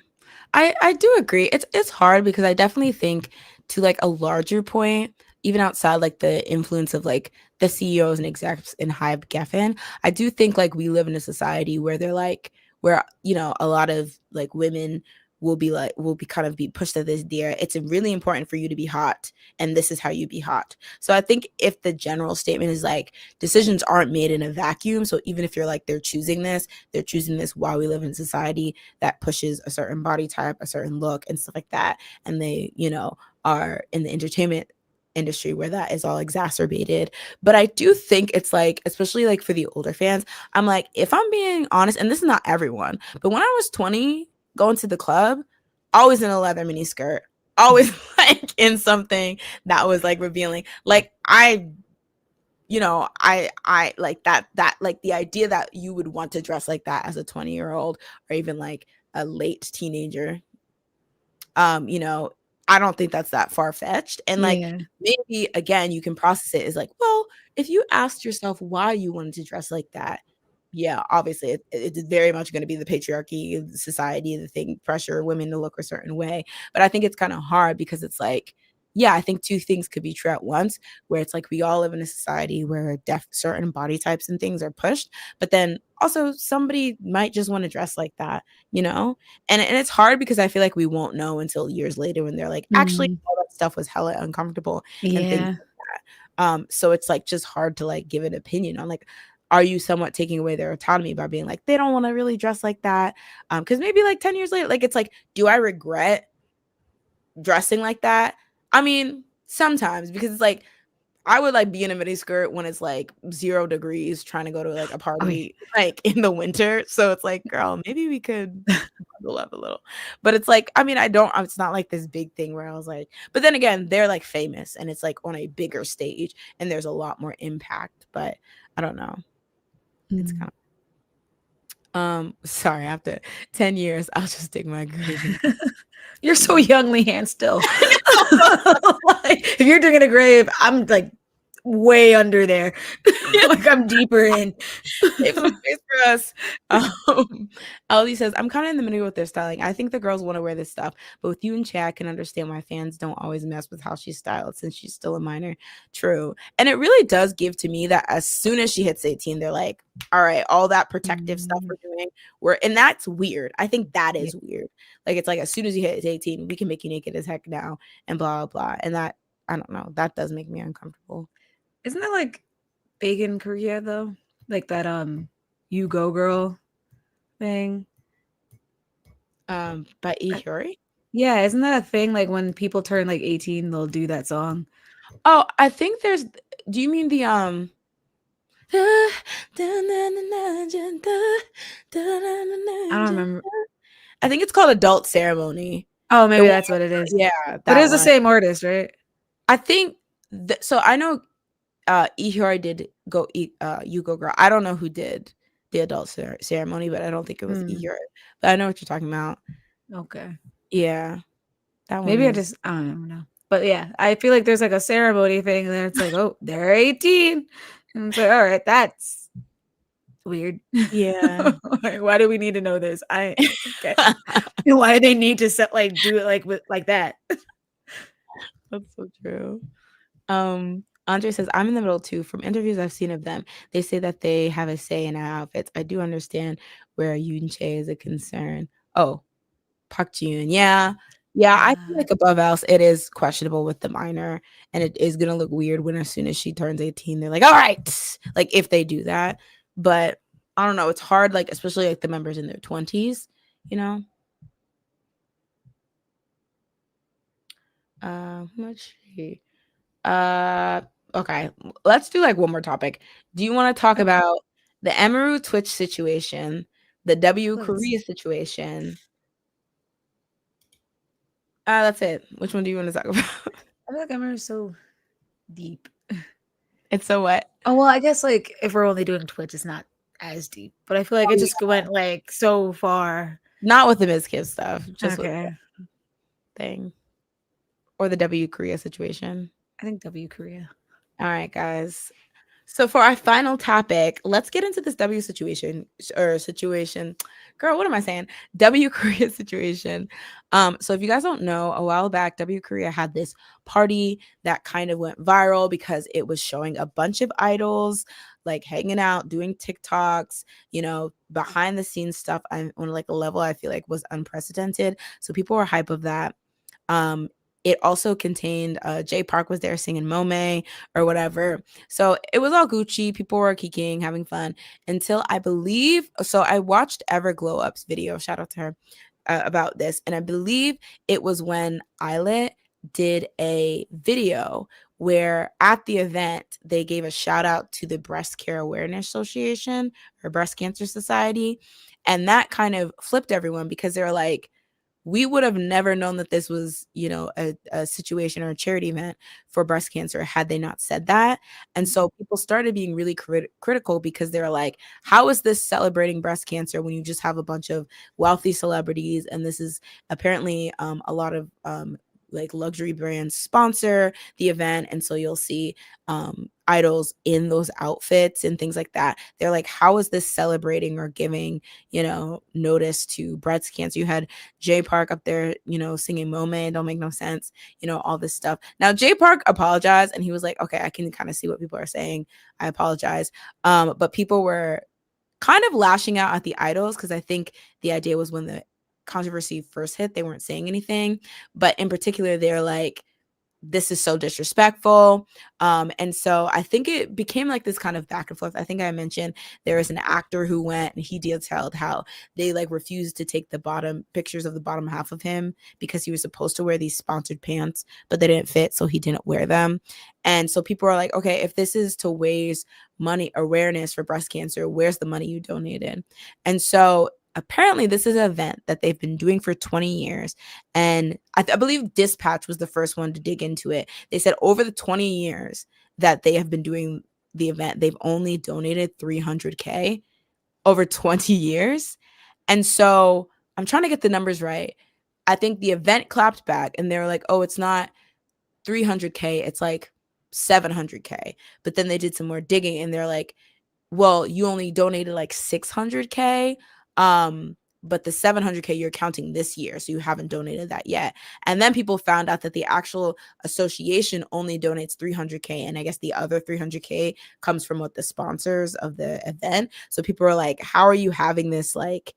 I do agree. It's hard because I definitely think to like a larger point, even outside like the influence of like the CEOs and execs in high Geffen, I do think like we live in a society where they're like where a lot of like women will be kind of be pushed to this idea. It's really important for you to be hot, and this is how you be hot. So I think if the general statement is like decisions aren't made in a vacuum, so even if you're like they're choosing this while we live in society that pushes a certain body type, a certain look, and stuff like that. And they, are in the entertainment industry where that is all exacerbated. But I do think it's like, especially like for the older fans, I'm like, if I'm being honest, and this is not everyone, but when I was 20, going to the club, always in a leather mini skirt, always like in something that was like revealing. Like I like that like the idea that you would want to dress like that as a 20-year-old or even like a late teenager, um you know I don't think that's that far-fetched. And like Yeah. maybe again you can process it as like, well, if you asked yourself why you wanted to dress like that, yeah, obviously it's very much going to be the patriarchy of the society, the thing pressure women to look a certain way. But I think it's kind of hard because it's like, yeah, I think two things could be true at once, where it's like we all live in a society where certain body types and things are pushed, but then also somebody might just want to dress like that, you know and it's hard because I feel like we won't know until years later when they're like, actually, Mm, all that stuff was hella uncomfortable and things yeah. like that. So it's like just hard to like give an opinion on like, are you somewhat taking away their autonomy by being like they don't want to really dress like that? Because maybe like 10 years later, like it's like, do I regret dressing like that? I mean, sometimes because it's like I would like be in a mini skirt when it's like 0 degrees trying to go to like a Oh yeah. party like in the winter. So it's like, girl, maybe we could bundle up a little. But it's like, I mean, it's not like this big thing where I was like, but then again, they're like famous and it's like on a bigger stage and there's a lot more impact. But I don't know. It's Mm. kind sorry, after 10 years, I'll just dig my grave and You're so young, Leanne, still. Like, if you're digging a grave, I'm like way under there. Like I'm deeper in. save some space for us. Ellie says, I'm kind of in the middle with their styling. I think the girls want to wear this stuff, but with you and Chad, I can understand why fans don't always mess with how she's styled since she's still a minor. True. And it really does give to me that as soon as she hits 18, they're like, all right, all that protective stuff Mm, we're doing, and that's weird. I think that yeah. is weird. Like, it's like, as soon as you hit 18, we can make you naked as heck now and blah, blah, blah. And that, I don't know, that does make me uncomfortable. Isn't that like big in Korea though? Like that you go girl thing? By Uh, Ihuri? Yeah, isn't that a thing? Like when people turn like 18, they'll do that song. Oh, I think there's do you mean the I don't remember. I think it's called Adult Ceremony. Oh, The maybe one that's what it is. yeah, But it that is the one. same artist, right? I think so I know Ihori did go eat You Go Girl. I don't know who did the adult ceremony, but I don't think it was Mm, Ihori. But I know what you're talking about. okay. Yeah, that one Maybe is I don't know. But yeah, I feel like there's like a ceremony thing, and then it's like, oh, they're 18. And it's like, all right, that's weird. yeah. Like, why do we need to know this? I okay. Why do they need to set like do it like with like that? That's so true. Andre says, I'm in the middle too. From interviews I've seen of them, they say that they have a say in our outfits. I do understand where Yoon Che is a concern. Oh, Park Jun. Yeah. Yeah, I feel like above else, it is questionable with the minor, and it is gonna look weird when as soon as she turns 18, they're like, all right, like if they do that. But I don't know, it's hard, like especially like the members in their 20s, you know. Let's see. Uh, okay, let's do like one more topic. Do you want to talk Okay. about the Emaru Twitch situation, the W Let's. Korea situation? That's it. Which one do you want to talk about? I feel like I'm so deep. It's so what? Oh well, I guess like if we're only doing Twitch, it's not as deep. But I feel like Oh, it just yeah. went like so far. Not with the Miz Kids stuff, just with the Okay. thing or the W Korea situation. I think W Korea. All right, guys. So for our final topic, let's get into this W situation or situation. Girl, what am I saying? W Korea situation. So if you guys don't know, a while back, W Korea had this party that kind of went viral because it was showing a bunch of idols like hanging out, doing TikToks, behind the scenes stuff on like a level I feel like was unprecedented. So people were hype of that. Um, it also contained Jay Park was there singing Mome or whatever. So it was all Gucci. People were kikiing, having fun until I believe. So I watched Everglow Up's video. Shout out to her about this. And I believe it was when Islet did a video where at the event they gave a shout out to the Breast Care Awareness Association or Breast Cancer Society. And that kind of flipped everyone because they're like, we would have never known that this was, a situation or a charity event for breast cancer had they not said that. And so people started being really critical because they're like, how is this celebrating breast cancer when you just have a bunch of wealthy celebrities? And this is apparently a lot of like luxury brands sponsor the event. And so you'll see idols in those outfits and things like that. They're like, how is this celebrating or giving, notice to breast cancer? You had Jay Park up there, singing Moment, don't make no sense, all this stuff. Now, Jay Park apologized and he was like, okay, I can kind of see what people are saying. I apologize. But people were kind of lashing out at the idols because I think the idea was when the controversy first hit, they weren't saying anything. But in particular, they're like, this is so disrespectful. And so I think it became like this kind of back and forth. I think I mentioned there was an actor who went and he detailed how they like refused to take the bottom pictures of the bottom half of him because he was supposed to wear these sponsored pants, but they didn't fit, so he didn't wear them. And so people are like, okay, if this is to raise money awareness for breast cancer, where's the money you donated? And so apparently this is an event that they've been doing for 20 years. And I believe Dispatch was the first one to dig into it. They said over the 20 years that they have been doing the event, they've only donated 300K over 20 years. And so I'm trying to get the numbers right. I think the event clapped back and they were like, oh, it's not 300K, it's like 700K. But then they did some more digging and they're like, well, you only donated like 600K. But the 700K you're counting this year, so you haven't donated that yet. And then people found out that the actual association only donates 300K, and I guess the other 300K comes from what the sponsors of the event. So people are like, how are you having this like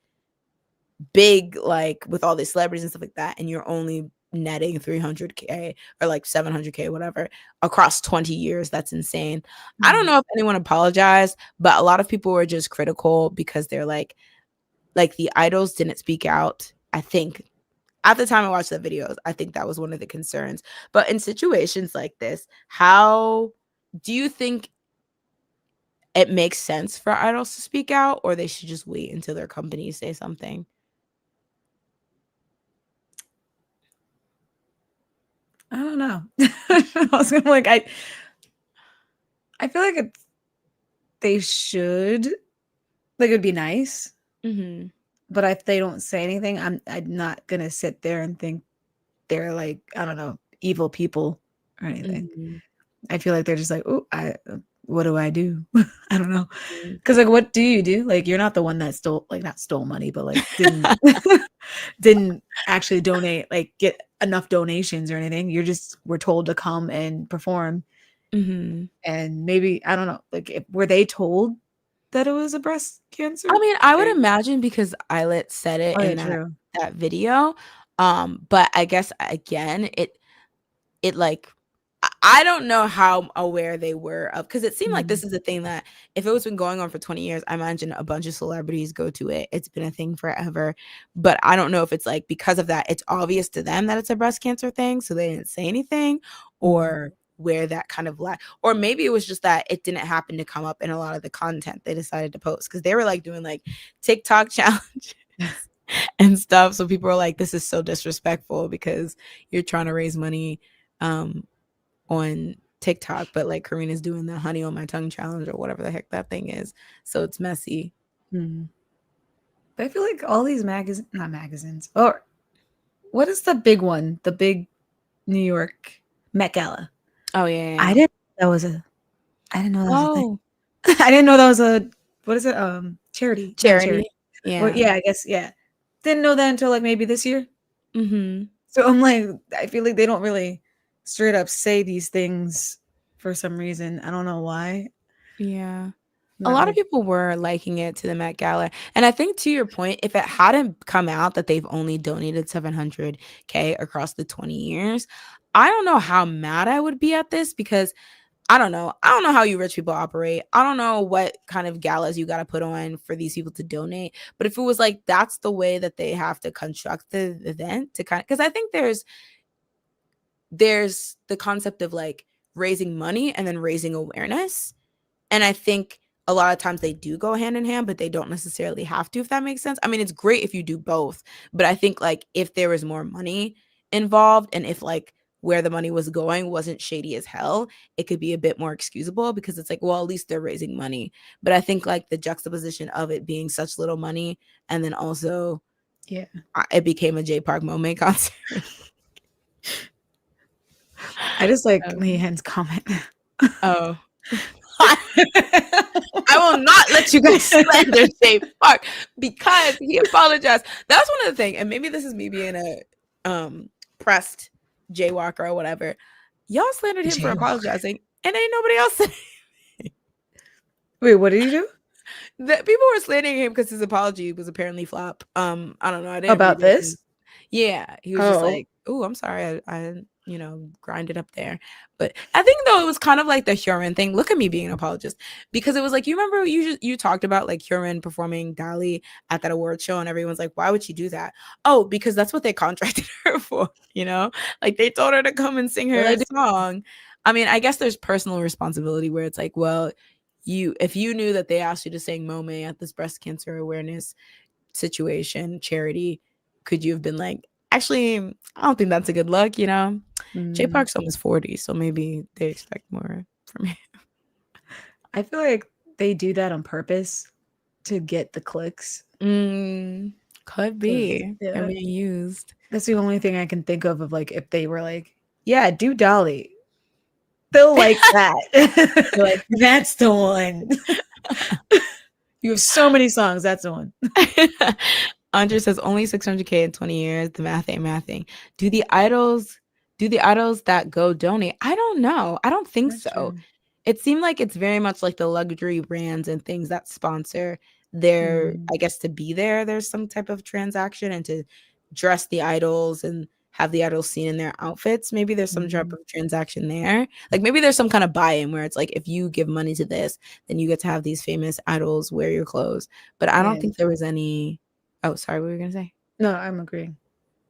big, like with all these celebrities and stuff like that, and you're only netting 300K or like 700K, whatever, across 20 years? That's insane. I don't know if anyone apologized, but a lot of people were just critical because they're like the idols didn't speak out. I think at the time I watched the videos, I think that was one of the concerns. But in situations like this, how do you think it makes sense for idols to speak out, or they should just wait until their companies say something? I don't know. I was gonna like I feel like they should, like, it'd be nice, Mm-hmm. but if they don't say anything, I'm not gonna sit there and think they're like, I don't know, evil people or anything. Mm-hmm. I feel like they're just like, oh, what do I do? I don't know, Mm-hmm. because like, what do you do? Like, you're not the one that stole, like, not stole money, but like didn't actually donate, like get enough donations or anything. You're just were told to come and perform, Mm-hmm. and maybe I don't know, like, were they told that it was a breast cancer? I mean, I would Thing? imagine because Eyelet said it Oh yeah, in that true. that video. But I guess again, it like I don't know how aware they were of, because it seemed like this is a thing that if it was been going on for 20 years, I imagine a bunch of celebrities go to it. It's been a thing forever. But I don't know if it's like because of that, it's obvious to them that it's a breast cancer thing, so they didn't say anything, or where that kind of or maybe it was just that it didn't happen to come up in a lot of the content they decided to post, because they were like doing like TikTok challenges and stuff. So people are like, this is so disrespectful because you're trying to raise money on TikTok, but like Karina's doing the honey on my tongue challenge or whatever the heck that thing is. So it's messy. But I feel like all these not magazines, or what is the big one? The big New York Met Gala. Oh yeah. I didn't know that was a thing. Oh, I didn't know that was a, what is it? Charity. charity. Yeah. Yeah. Or, yeah, I guess, yeah. Didn't know that until like maybe this year. So I'm like, I feel like they don't really straight up say these things for some reason. I don't know why. Yeah. A Not lot of like, people were liking it to the Met Gala. And I think to your point, if it hadn't come out that they've only donated $700K across the 20 years, I don't know how mad I would be at this, because I don't know. I don't know how you rich people operate. I don't know what kind of galas you got to put on for these people to donate. But if it was like that's the way that they have to construct the event to kind of, because I think there's the concept of like raising money and then raising awareness. And I think a lot of times they do go hand in hand, but they don't necessarily have to, if that makes sense. I mean, it's great if you do both, but I think like if there was more money involved, and if like where the money was going wasn't shady as hell, it could be a bit more excusable, because it's like, well, at least they're raising money. But I think like the juxtaposition of it being such little money, and then also it became a J Park Monet concert. I just like Leanne's comment. Oh. I will not let you guys slander J Park, because he apologized. That's one of the things, and maybe this is me being a pressed jaywalker or whatever. Y'all slandered him for apologizing, and ain't nobody else said anything. Wait, what did he do? That people were slandering him because his apology was apparently flop. I don't know. I didn't About this? Yeah, he was just like, "Oh, I'm sorry. I grinded up there." But I think though it was kind of like the Huron thing. Look at me being an apologist, because it was like, you remember you talked about like Huron performing Dali at that award show, and everyone's like, why would she do that? Oh, because that's what they contracted her for. Like they told her to come and sing her song. I mean, I guess there's personal responsibility where it's like, well, if you knew that they asked you to sing Monet at this breast cancer awareness situation charity, could you have been like, actually, I don't think that's a good look, J Park's almost 40, so maybe they expect more from me. I feel like they do that on purpose to get the clicks. Could be. They're being used. That's the only thing I can think of like if they were like, yeah, do Dolly. They'll like that. Like, that's the one. You have so many songs. That's the one. Andre says only 600K in 20 years. The math ain't mathing. Do the idols that go donate? I don't know. I don't think so. True. It seemed like it's very much like the luxury brands and things that sponsor their, I guess, to be there. There's some type of transaction, and to dress the idols and have the idols seen in their outfits. Maybe there's some type of transaction there. Like maybe there's some kind of buy-in where it's like, if you give money to this, then you get to have these famous idols wear your clothes. But I don't think there was any. Oh, sorry, what were you going to say? No, I'm agreeing.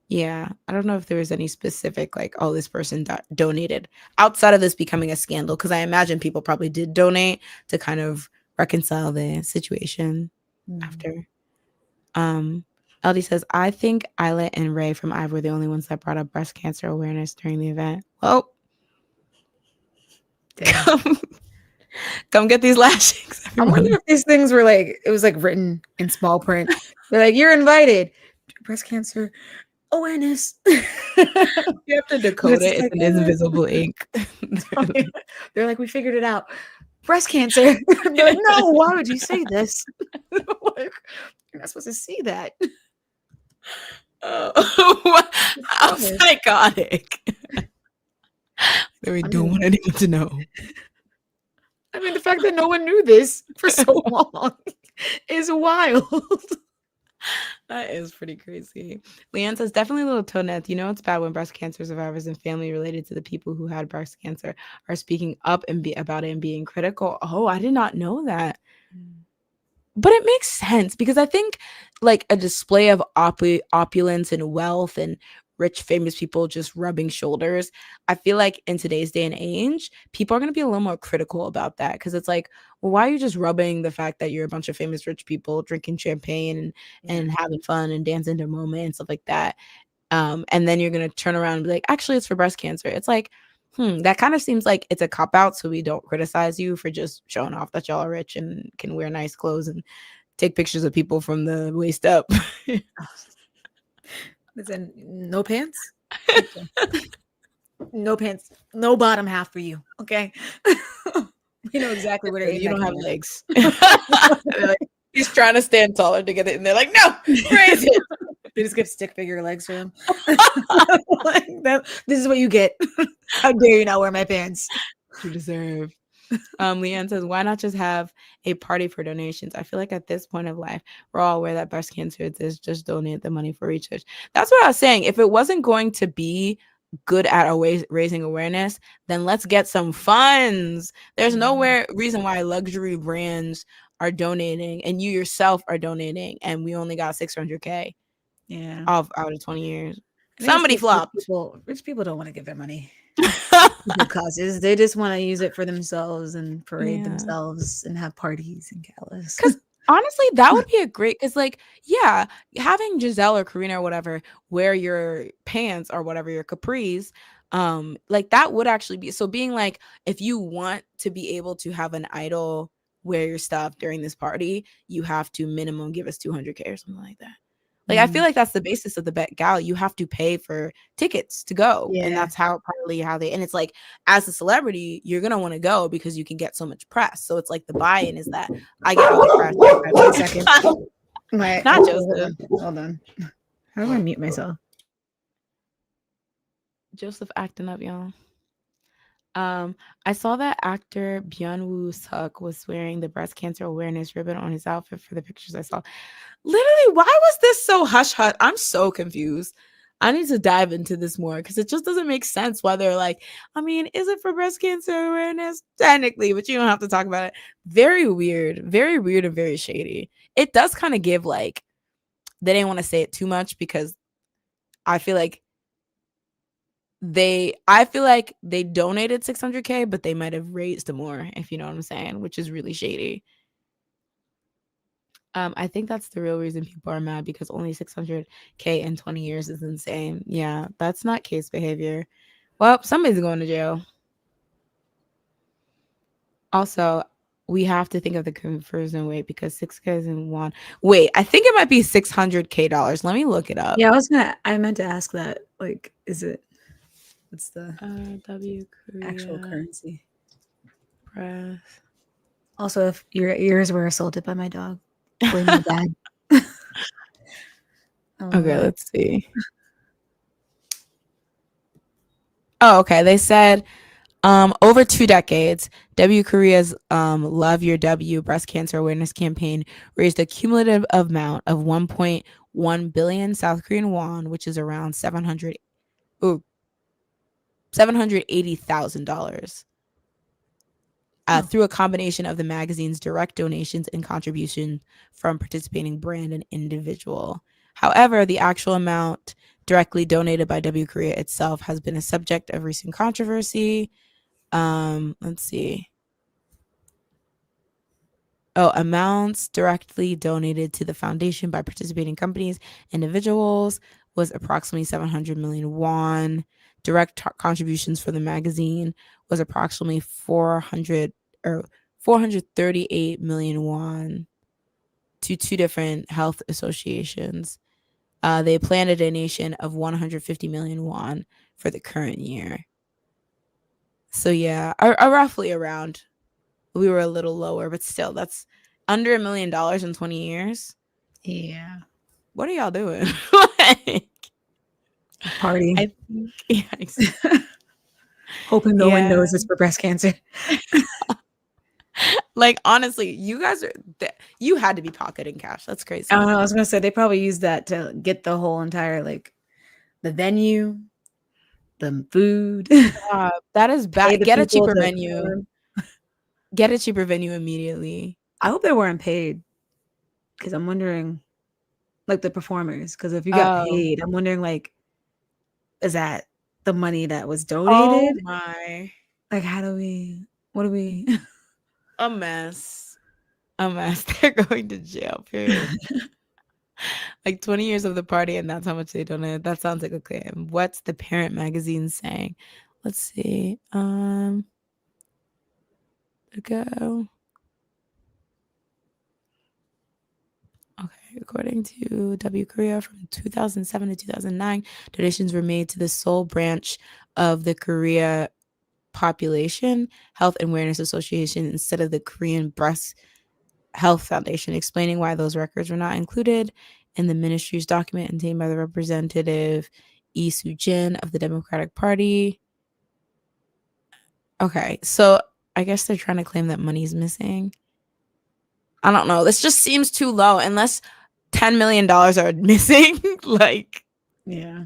Yeah, I don't know if there was any specific, like, oh, this person donated outside of this becoming a scandal, because I imagine people probably did donate to kind of reconcile the situation after. LD says, I think Isla and Ray from IVE were the only ones that brought up breast cancer awareness during the event. Well, come get these lashings. Everyone. I wonder if these things were like, it was like written in small print. They're like, you're invited. Breast cancer awareness. You have to decode it. It's an invisible ink. They're like, we figured it out. Breast cancer. They're like, no, why would you say this? Like, you're not supposed to see that. Oh, how psychotic. We don't want anyone to know. I mean, the fact that no one knew this for so long is wild. That is pretty crazy. Leanne says, definitely a little tone deaf. You know, it's bad when breast cancer survivors and family related to the people who had breast cancer are speaking up and about it and being critical. Oh, I did not know that. But it makes sense because I think like a display of opulence and wealth and rich famous people just rubbing shoulders, I feel like in today's day and age people are going to be a little more critical about that because it's like, well, why are you just rubbing the fact that you're a bunch of famous rich people drinking champagne and having fun and dancing to a moment and stuff like that, and then you're going to turn around and be like, actually it's for breast cancer. It's like, that kind of seems like it's a cop out, so we don't criticize you for just showing off that y'all are rich and can wear nice clothes and take pictures of people from the waist up. Listen, no pants, no pants, no bottom half for you. Okay, we know exactly where to aim. You don't have legs. Like, he's trying to stand taller to get it, and they're like, "No, raise it." They just get stick figure legs for him. Like that, this is what you get. How dare you not wear my pants? You deserve. Leanne says, why not just have a party for donations? I feel like at this point of life, we're all aware that breast cancer exists. Just donate the money for research. That's what I was saying. If it wasn't going to be good at raising awareness, then let's get some funds. There's nowhere reason why luxury brands are donating and you yourself are donating, and we only got 600K. Yeah, out of 20 years. Somebody flopped. Rich people don't want to give their money to causes. They just want to use it for themselves and parade themselves and have parties and galas. Because honestly, that would be a great, because like, yeah, having Giselle or Karina or whatever wear your pants or whatever, your capris, like that would actually be, so being like, if you want to be able to have an idol wear your stuff during this party, you have to minimum give us 200K or something like that. Like, I feel like that's the basis of the Met Gala. You have to pay for tickets to go. Yeah. And that's partly how they, and it's like, as a celebrity, you're going to want to go because you can get so much press. So it's like the buy-in is that I get all the press. Wait a second. Not Joseph. Hold on. How do I mute myself? Joseph acting up, y'all. I saw that actor Byung-woo Suk was wearing the breast cancer awareness ribbon on his outfit for the pictures I saw. Literally, why was this so hush-hush? I'm so confused. I need to dive into this more because it just doesn't make sense why they're like, I mean, is it for breast cancer awareness? Technically, but you don't have to talk about it. Very weird and very shady. It does kind of give like, they didn't want to say it too much because I feel like they donated 600K, but they might have raised more, if you know what I'm saying, which is really shady. I think that's the real reason people are mad, because only 600K in 20 years is insane. Yeah, that's not case behavior. Well, somebody's going to jail. Also, we have to think of the conversion rate because 6K is in one. Wait, I think it might be $600K. Let me look it up. Yeah, I meant to ask that. Like, is it? What's the actual currency? Press. Also, if your ears were assaulted by my dog, blame my dad. Okay, let's see. Oh, okay. They said over 2 decades, W Korea's Love Your W breast cancer awareness campaign raised a cumulative amount of 1.1 billion South Korean won, which is around $780,000. Through a combination of the magazine's direct donations and contribution from participating brand and individual. However, the actual amount directly donated by W Korea itself has been a subject of recent controversy. Let's see. Amounts directly donated to the foundation by participating companies, individuals was approximately 700 million won. Direct contributions for the magazine was approximately 438 million won to 2 different health associations. They planned a donation of 150 million won for the current year. So yeah, roughly around. We were a little lower, but still, that's under $1 million in 20 years. Yeah. What are y'all doing? Like, party. I think, yeah, hoping no one knows it's for breast cancer. Like, honestly, you guys are you had to be pocketing cash. That's I don't crazy. know. I was gonna say they probably used that to get the whole entire like the venue, the food, That is pay bad. the Get a people cheaper to venue. perform. Get a cheaper venue immediately. I hope they weren't paid because I'm wondering, like the performers, because if you got Oh. paid, I'm wondering like, is that the money that was Oh donated? my. Like, how do we? What do we? A mess. A mess. They're going to jail, period. Like 20 years of the party, and that's how much they donated. That sounds like a claim. What's the parent magazine saying? Let's see. Go. Okay, according to W Korea, from 2007 to 2009, donations were made to the Seoul branch of the Korea Population Health Awareness Association instead of the Korean Breast Health Foundation, explaining why those records were not included in the ministry's document contained by the representative Lee Soo-jin of the Democratic Party. Okay, so I guess they're trying to claim that money's missing. I don't know. This just seems too low unless $10 million are missing. Like Yeah.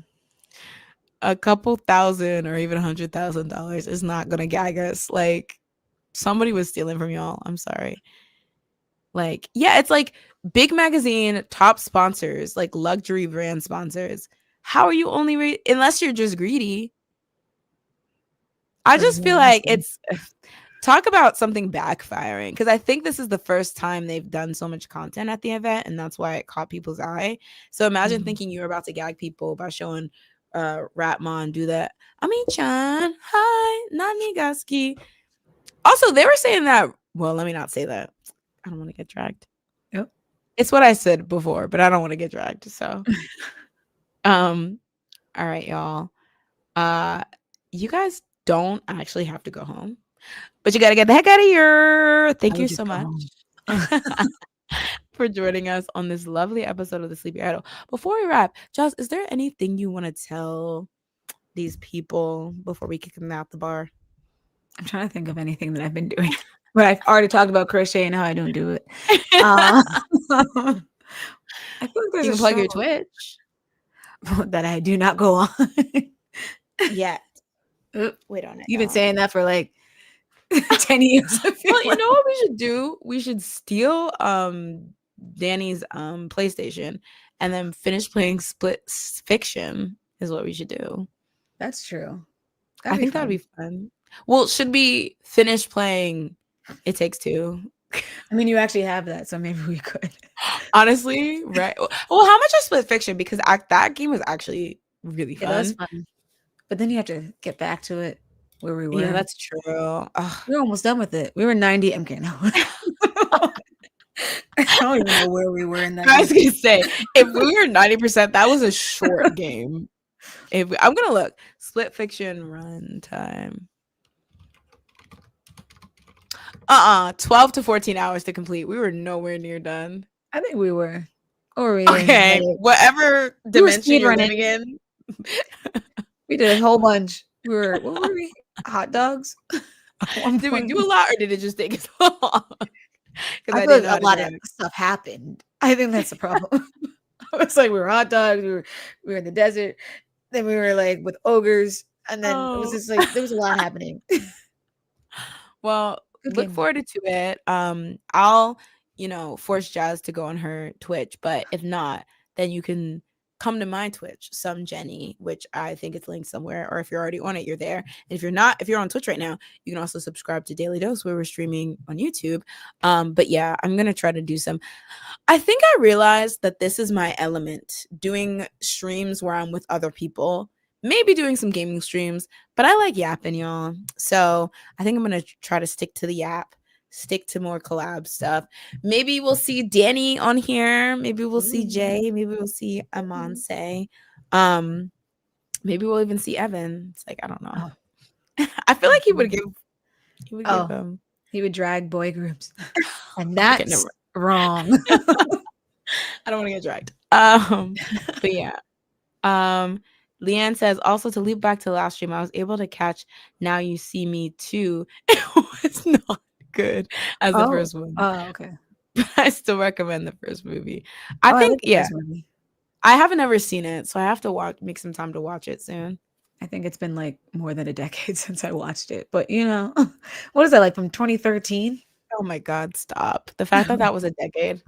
a couple thousand or even $100,000 is not gonna gag us. Like somebody was stealing from y'all. I'm sorry. Like, yeah, it's like big magazine, top sponsors, like luxury brand sponsors. How are you only unless you're just greedy? I Or just just feel not like listening. it's talk about something backfiring because I think this is the first time they've done so much content at the event, and that's why it caught people's eye. So imagine Mhm. thinking you were about to gag people by showing Ratmon do that. Ami-chan, hi, Nani Gaski. Also, they were saying that. Well, let me not say that. I don't want to get dragged. Yep. It's what I said before, but I don't want to get dragged. So, um, all right, y'all. Uh, you guys don't actually have to go home, but you got to get the heck out of here. I Thank you would so just go much home. for joining us on this lovely episode of The Sleepy Idol. Before we wrap, Joss, is there anything you want to tell these people before we kick them out the bar? I'm trying to think of anything that I've been doing, but I've already talked about crochet and how I don't do it. Uh, I feel like there's You a can plug show your Twitch. that I do not go on. Yet. Oop. Wait on it, You've been y'all. saying that for like 10 years. I feel Well, you like. know what we should do? We should steal Danny's PlayStation and then finish playing Split Fiction is what we should do. That's true. I That'd be think that would fun. be fun. Well, should we finish playing It Takes Two? I mean, you actually have that, so maybe we could. Honestly, right? Well, how much is Split Fiction? Because that game was actually really It was fun. fun. But then you have to get back to it where we Yeah, were. that's true. Ugh. We were almost done with it. We were 90. I'm kidding. I don't even know where we were in that I was game. gonna say if we were 90%, that was a short game. I'm gonna look Split Fiction run time. 12 to 14 hours to complete. We were nowhere near done. I think we were. Or we Okay, like, whatever we were dimension speed you're running. living in. We did a whole bunch. We were, what were we? Hot dogs? At one Did we point. do a lot or did it just take us long? Because I I feel didn't like know how a to lot of drive. stuff happened. I think that's the problem. It's like we were hot dogs, we were in the desert, then we were like with ogres, and then it was Oh. just like there was a lot happening. Well, Good look game though. forward to it. I'll, force Jazz to go on her Twitch, but if not, then you can come to my Twitch, some Jenny, which I think it's linked somewhere, or if you're already on it, you're there. And if you're not, if you're on Twitch right now, you can also subscribe to Daily Dose where we're streaming on YouTube. But yeah, I'm gonna try to do some. I think I realized that this is my element, doing streams where I'm with other people, maybe doing some gaming streams, but I like yapping, y'all. So I think I'm going to try to stick to the yap, stick to more collab stuff. Maybe we'll see Danny on here. Maybe we'll see Jay. Maybe we'll see Amonse. Um, maybe we'll even see Evan. It's like, I don't know. Oh, I feel like he would give oh, he would drag boy groups, and okay, that's never. wrong. I don't want to get dragged. But yeah. Leanne says also to loop back to the last stream, I was able to catch Now You See Me too. It was not good as the Oh, first one. oh, okay. But I still recommend the first movie. I Oh, I think, like the yeah, first movie. I haven't ever seen it, so I have to make some time to watch it soon. I think it's been like more than a decade since I watched it, but what is that like from 2013? Oh my God, stop. The fact that that was a decade.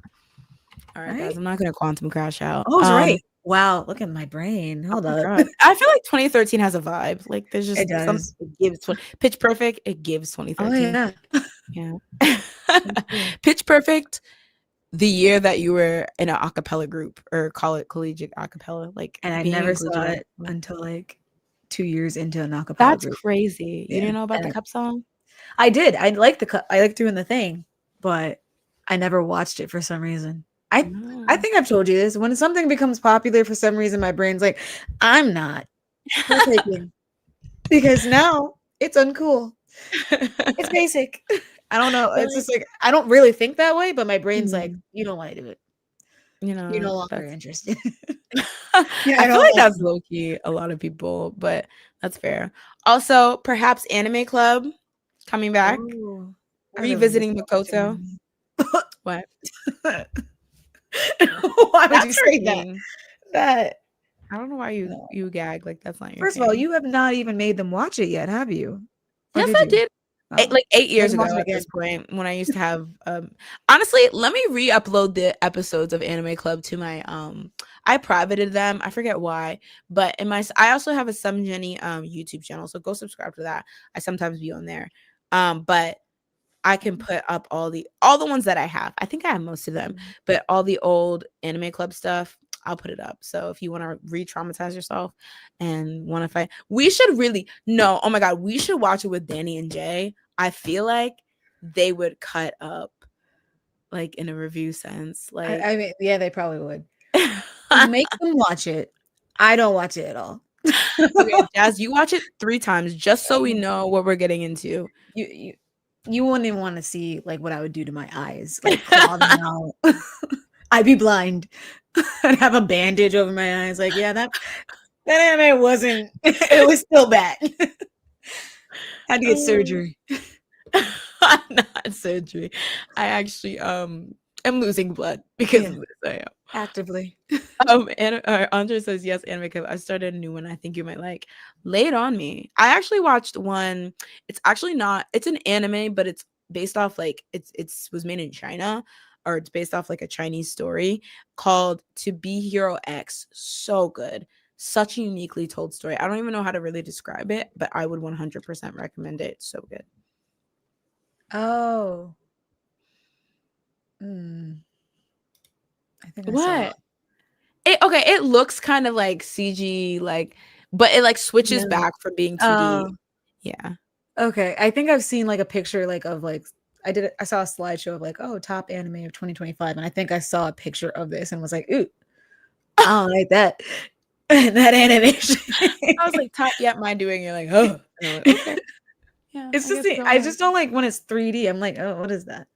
All right, guys, Right? I'm not gonna quantum crash out. Oh, it's right. Wow, look at my brain. Oh Hold my up. God. I feel like 2013 has a vibe. Like there's It just some does. it gives Pitch Perfect, it gives Oh 2013. yeah. Yeah. So true. Pitch Perfect, the year that you were in an acapella group or call it collegiate acapella, like And I being in never saw collegiate it acapella. until like 2 years into an acapella That's group. crazy. You Yeah, didn't know about the and cup song? I did. I liked I liked doing the thing, but I never watched it for some reason. I No. think I've told you this. When something becomes popular for some reason, my brain's like, I'm not partaking because now it's uncool. It's basic. I don't know. You're It's like, just like I don't really think that way, but my brain's like, mm, you don't want to do it. you You're know, no longer that's interested. Yeah, I I feel don't like like that's low key a lot of people, but that's fair. Also, perhaps Anime Club coming back, Oh, I really need to revisiting start watching Makoto. anime. What? Why would you That's her say that? thing. That I don't know why you no. you gag like that's not your First of all, thing. you have not even made them watch it yet, have you? Or Yes, did I you? did. Oh, Like 8 make years them ago watch it at again. this point when I used to have honestly, let me re-upload the episodes of Anime Club to my I privated them. I forget why, but in my I also have a Some Jenny YouTube channel, so go subscribe to that. I sometimes be on there. But I can put up all the ones that I have. I think I have most of them, Mhm. but all the old Anime Club stuff, I'll put it up. So if you want to re-traumatize yourself and want to fight, we should really no. Oh my God, we should watch it with Danny and Jay. I feel like they would cut up like in a review sense. Like I mean, yeah, they probably would. Make them watch it. I don't watch it at all. okay, Jazz, you watch it 3 times just so we know what we're getting into. You you you wouldn't even want to see like what I would do to my eyes, like claw them out. I'd be blind. I'd have a bandage over my eyes. Like, yeah, that anime wasn't. It was still bad. Had to get Oh. surgery Not surgery. I actually am losing blood because Yeah, of this. I am. actively. And Andre says yes, anime club. I started a new one. I think you might like. Lay it on me. I actually watched one. It's actually not. It's an anime, but it's based off like it's was made in China, or it's based off like a Chinese story called "To Be Hero X." So good. Such a uniquely told story. I don't even know how to really describe it, but I would 100% recommend it. So good. Oh, mm, I think I saw. What? It looks kind of like CG, like, but it like switches Yeah. back from being 2D. Oh, Yeah. okay. I think I've seen like a picture like of like I saw a slideshow of like, oh, top anime of 2025, and I think I saw a picture of this and was like, ooh, I don't like that. That animation. I was like, top, yep, mind doing. You're like, oh, and I'm like, okay, yeah, It's I just guess you the don't I like just don't like when it's 3D. I'm like, oh, what is that?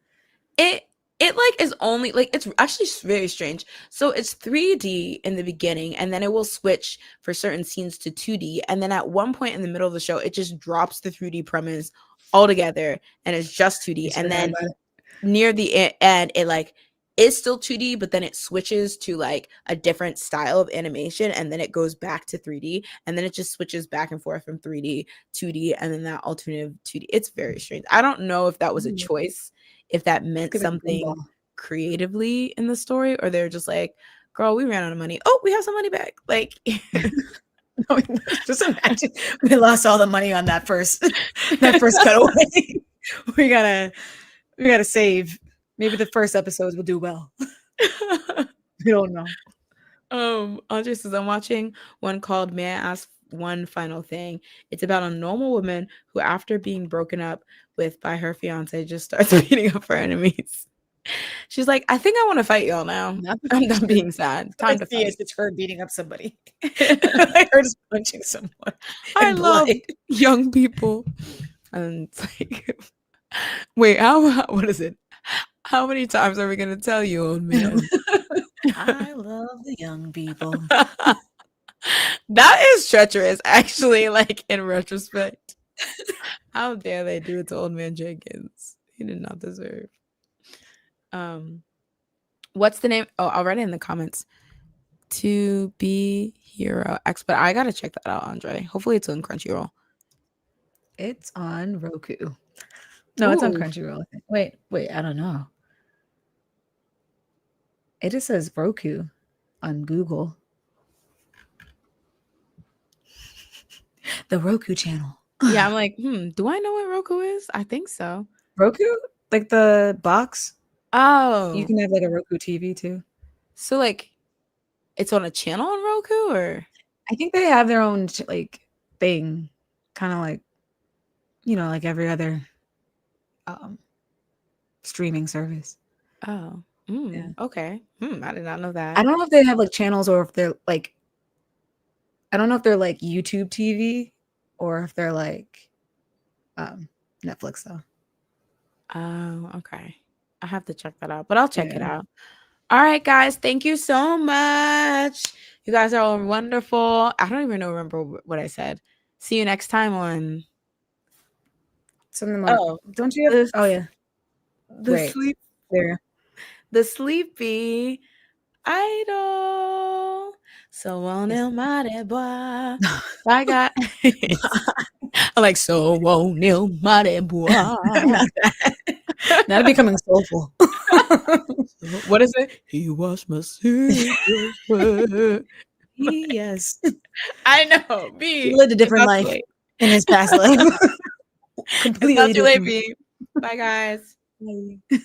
it. It like is only like it's actually very strange. So it's 3D in the beginning, and then it will switch for certain scenes to 2D, and then at one point in the middle of the show, it just drops the 3D premise altogether, and it's just 2D, Just and forgot then about it. near the end it like is still 2D, but then it switches to like a different style of animation, and then it goes back to 3D, and then it just switches back and forth from 3D 2D, and then that alternative 2D. It's very strange. I don't know if that was a Ooh, choice, if that meant could be something Gumball. creatively in the story, or they're just like, girl, we ran out of money, oh, we have some money back, like No, just imagine we lost all the money on that first cutaway. We gotta we gotta save. Maybe the first episodes will do well. We don't know. Andre says, I'm watching one called May I Ask One Final Thing. It's about a normal woman who, after being broken up with by her fiance, just starts beating up her enemies. She's like, I think I want to fight y'all now. Not the I'm done future. being sad. I Time to see it. fight. It's her beating up somebody. I heard just punching someone I and blood. love young people. And it's like, wait, how what is it? How many times are we gonna tell you, old man? I love the young people. That is treacherous, actually, like in retrospect. How dare they do it to old man Jenkins? He did not deserve. What's the name? Oh, I'll write it in the comments. To Be Hero X, but I gotta check that out, Andre. Hopefully, it's on Crunchyroll. It's on Roku. No, it's on Ooh. Crunchyroll. I think. Wait, I don't know. It just says Roku on Google. The Roku channel. Yeah, I'm like, do I know what Roku is? I think so. Roku? Like the box? Oh. You can have like a Roku TV too. So like it's on a channel on Roku or I think they have their own like thing. Kind of like like every other streaming service. oh. Yeah. Okay. I did not know I that. don't know if they have like channels or if they're like I don't know if they're like YouTube TV or if they're like Netflix though. Oh, okay. I have to check that out, but I'll check it Yeah. out. All right, guys. Thank you so much. You guys are all wonderful. I don't even remember what I said. See you next time on Something like don't you have yeah. the Right. sleep There. the sleepy idol. So on Yes. el mare boy. Bye, guys. I'm like, so on el mare boy. Not that. Now becoming soulful. What is it? He was my secret. Yes. I know. B. He lived a It's different not too life late. in his past life. It's not Completely too late, different. B. Bye, guys. Bye.